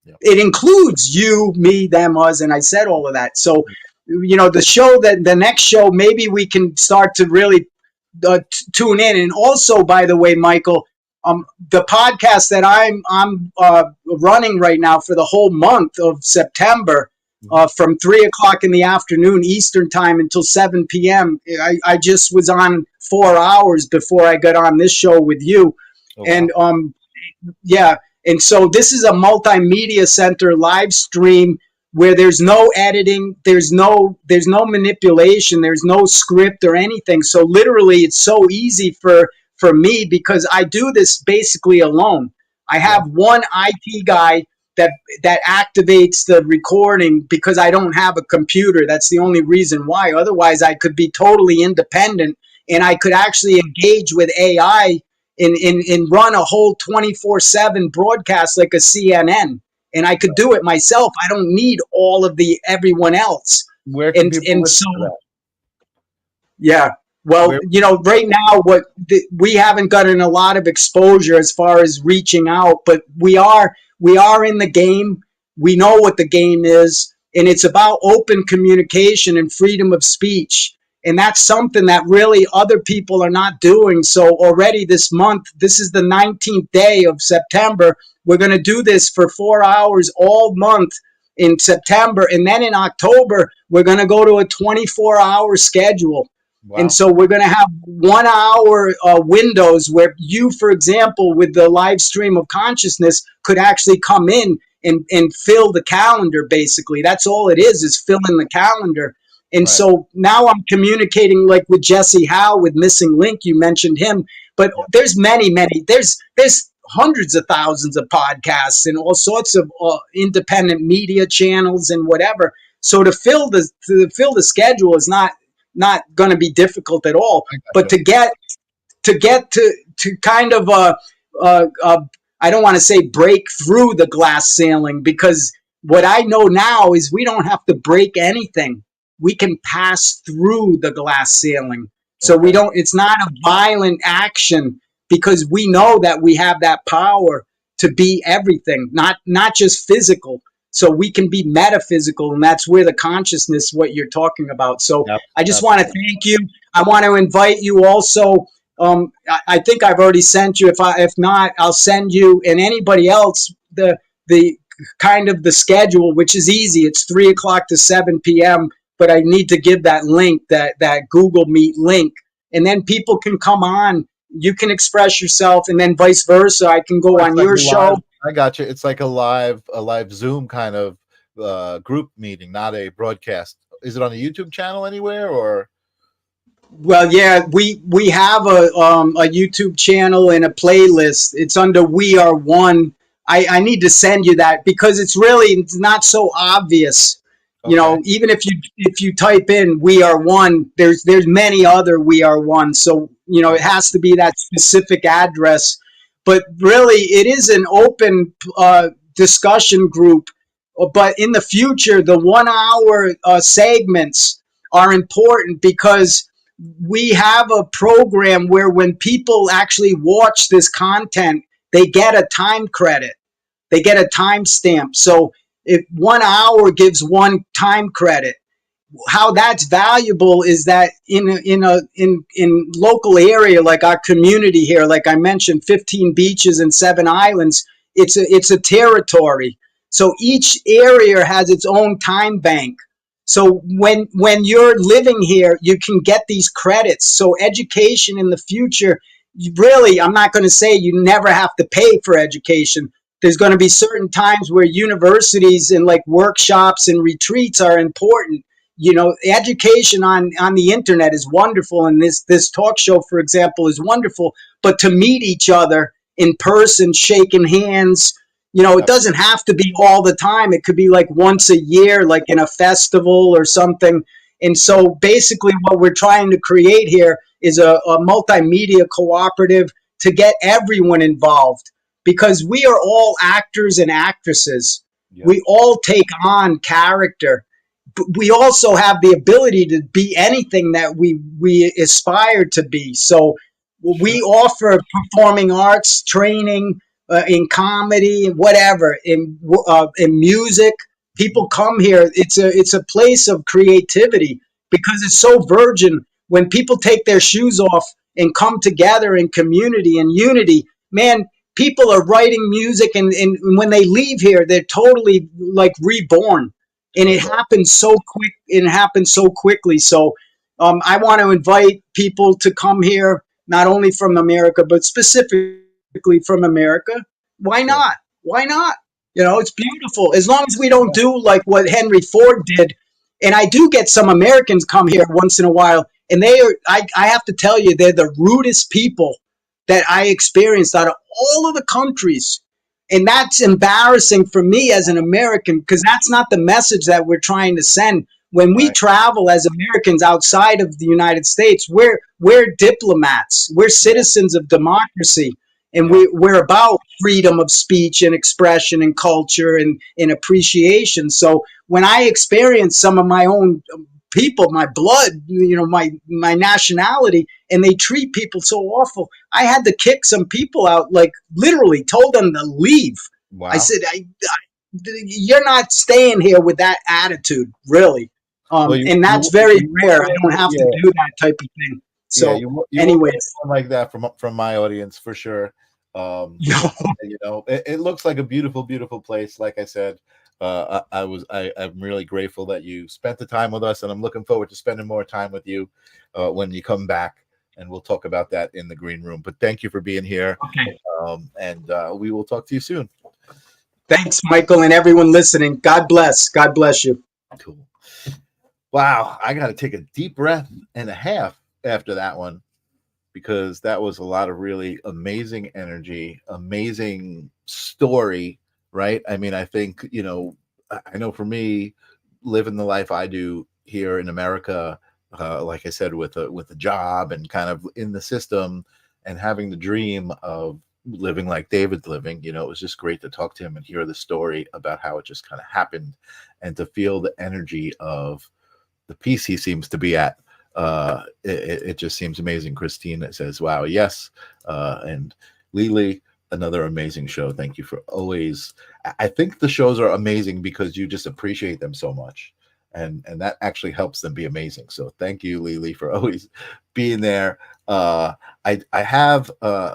Yep. It includes you, me, them, us, and I said all of that. So, the next show, maybe we can start to really tune in. And also, by the way, Michael, the podcast that I'm running right now for the whole month of September, from 3 o'clock in the afternoon Eastern time until 7 p.m. I just was on 4 hours before I got on this show with you. Oh, and wow. yeah, and so this is a multimedia center live stream where there's no editing, there's no manipulation, there's no script or anything. So literally, it's so easy for me because I do this basically alone. I have one IT guy that activates the recording because I don't have a computer. That's the only reason why. Otherwise, I could be totally independent and I could actually engage with AI and run a whole 24/7 broadcast like a CNN. And I could do it myself. I don't need all of everyone else. Where can people listen so, to that? Yeah. Well, right now, we haven't gotten a lot of exposure as far as reaching out, but we are in the game. We know what the game is, and it's about open communication and freedom of speech. And that's something that really other people are not doing. So already this month, this is the 19th day of September. We're going to do this for 4 hours all month in September. And then in October, we're going to go to a 24-hour schedule. Wow. And so we're going to have 1 hour windows where you, for example, with the live stream of consciousness, could actually come in and fill the calendar, basically. That's all it is filling the calendar. And so now I'm communicating like with Jesse Howe with Missing Link. You mentioned him, but there's many. There's hundreds of thousands of podcasts and all sorts of independent media channels and whatever. So to fill the schedule is not going to be difficult at all. But to get to kind of I don't want to say break through the glass ceiling, because what I know now is we don't have to break anything. We can pass through the glass ceiling. So it's not a violent action, because we know that we have that power to be everything, not just physical. So we can be metaphysical, and that's where the consciousness, what you're talking about. So I just want to thank you. I want to invite you also. I think I've already sent you. If not, I'll send you and anybody else the kind of the schedule, which is easy. It's 3 o'clock to 7 p.m. But I need to give that link, that Google Meet link, and then people can come on. You can express yourself, and then vice versa. I can go on your show. I got you. It's like a live Zoom kind of group meeting, not a broadcast. Is it on the YouTube channel anywhere, or? Well, yeah, we have a YouTube channel and a playlist. It's under We Are One. I need to send you that because it's not so obvious. You know, even if you type in We Are One, there's many other We Are One. So, it has to be that specific address. But really, it is an open discussion group. But in the future, the 1 hour segments are important because we have a program where when people actually watch this content, they get a time credit. They get a time stamp. So if 1 hour gives one time credit, how that's valuable is that in local area like our community here, like I mentioned, 15 beaches and 7 islands, it's a territory. So each area has its own time bank. So when you're living here, you can get these credits. So education in the future, I'm not going to say you never have to pay for education. There's going to be certain times where universities and like workshops and retreats are important. Education on the internet is wonderful, and this talk show, for example, is wonderful. But to meet each other in person, shaking hands, it doesn't have to be all the time. It could be like once a year, like in a festival or something. And so basically what we're trying to create here is a multimedia cooperative to get everyone involved, because we are all actors and actresses. Yeah. We all take on character. But we also have the ability to be anything that we aspire to be. So we offer performing arts training, in comedy, whatever, in music. People come here. It's a place of creativity because it's so virgin. When people take their shoes off and come together in community and unity, man, people are writing music, and when they leave here, they're totally like reborn. And it happens so quick. It happens so quickly. So I want to invite people to come here, not only from America, but specifically from America. Why not? Why not? You know, it's beautiful. As long as we don't do like what Henry Ford did. And I do get some Americans come here once in a while, and they are, I have to tell you, they're the rudest people that I experienced out of all of the countries. And that's embarrassing for me as an American, because that's not the message that we're trying to send. When we travel as Americans outside of the United States, we're diplomats. We're citizens of democracy. And we're about freedom of speech and expression and culture and appreciation. So when I experience some of my own people, my blood, you know, my nationality, and they treat people so awful, I had to kick some people out, like literally told them to leave. Wow. I said, you're not staying here with that attitude, really. And that's very rare. I don't have to do that type of thing. So you anyways, like that from my audience for sure. You know, it looks like a beautiful, beautiful place. Like I said, I'm really grateful that you spent the time with us, and I'm looking forward to spending more time with you when you come back, and we'll talk about that in the green room. But thank you for being here. Okay. And we will talk to you soon. Thanks, Michael, and everyone listening. God bless. God bless you. Cool. Wow, I got to take a deep breath and a half after that one, because that was a lot of really amazing energy, amazing story, right? I mean, I think, you know, I know for me, living the life I do here in America, like I said, with a job and kind of in the system, and having the dream of living like David's living, you know, it was just great to talk to him and hear the story about how it just kind of happened, and to feel the energy of the peace he seems to be at. It just seems amazing. Christine says, wow, yes. And Lily, another amazing show. Thank you for always. I think the shows are amazing because you just appreciate them so much, and that actually helps them be amazing. So thank you, Lily, for always being there. I have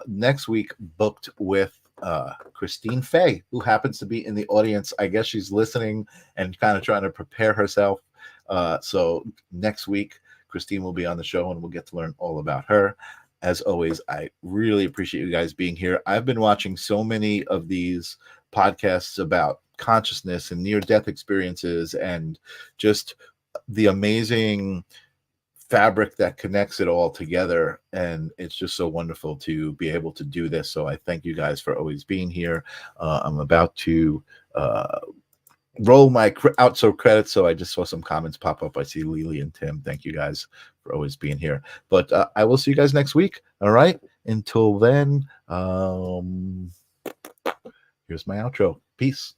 next week booked with Christine Fay, who happens to be in the audience. I guess she's listening and kind of trying to prepare herself. So next week, Christine will be on the show, and we'll get to learn all about her. As always, I really appreciate you guys being here. I've been watching so many of these podcasts about consciousness and near-death experiences, and just the amazing fabric that connects it all together. And it's just so wonderful to be able to do this. So I thank you guys for always being here. I'm about to roll my outro credits, so I just saw some comments pop up. I see Lily and Tim. Thank you guys for always being here. But I will see you guys next week. All right. Until then, here's my outro. Peace.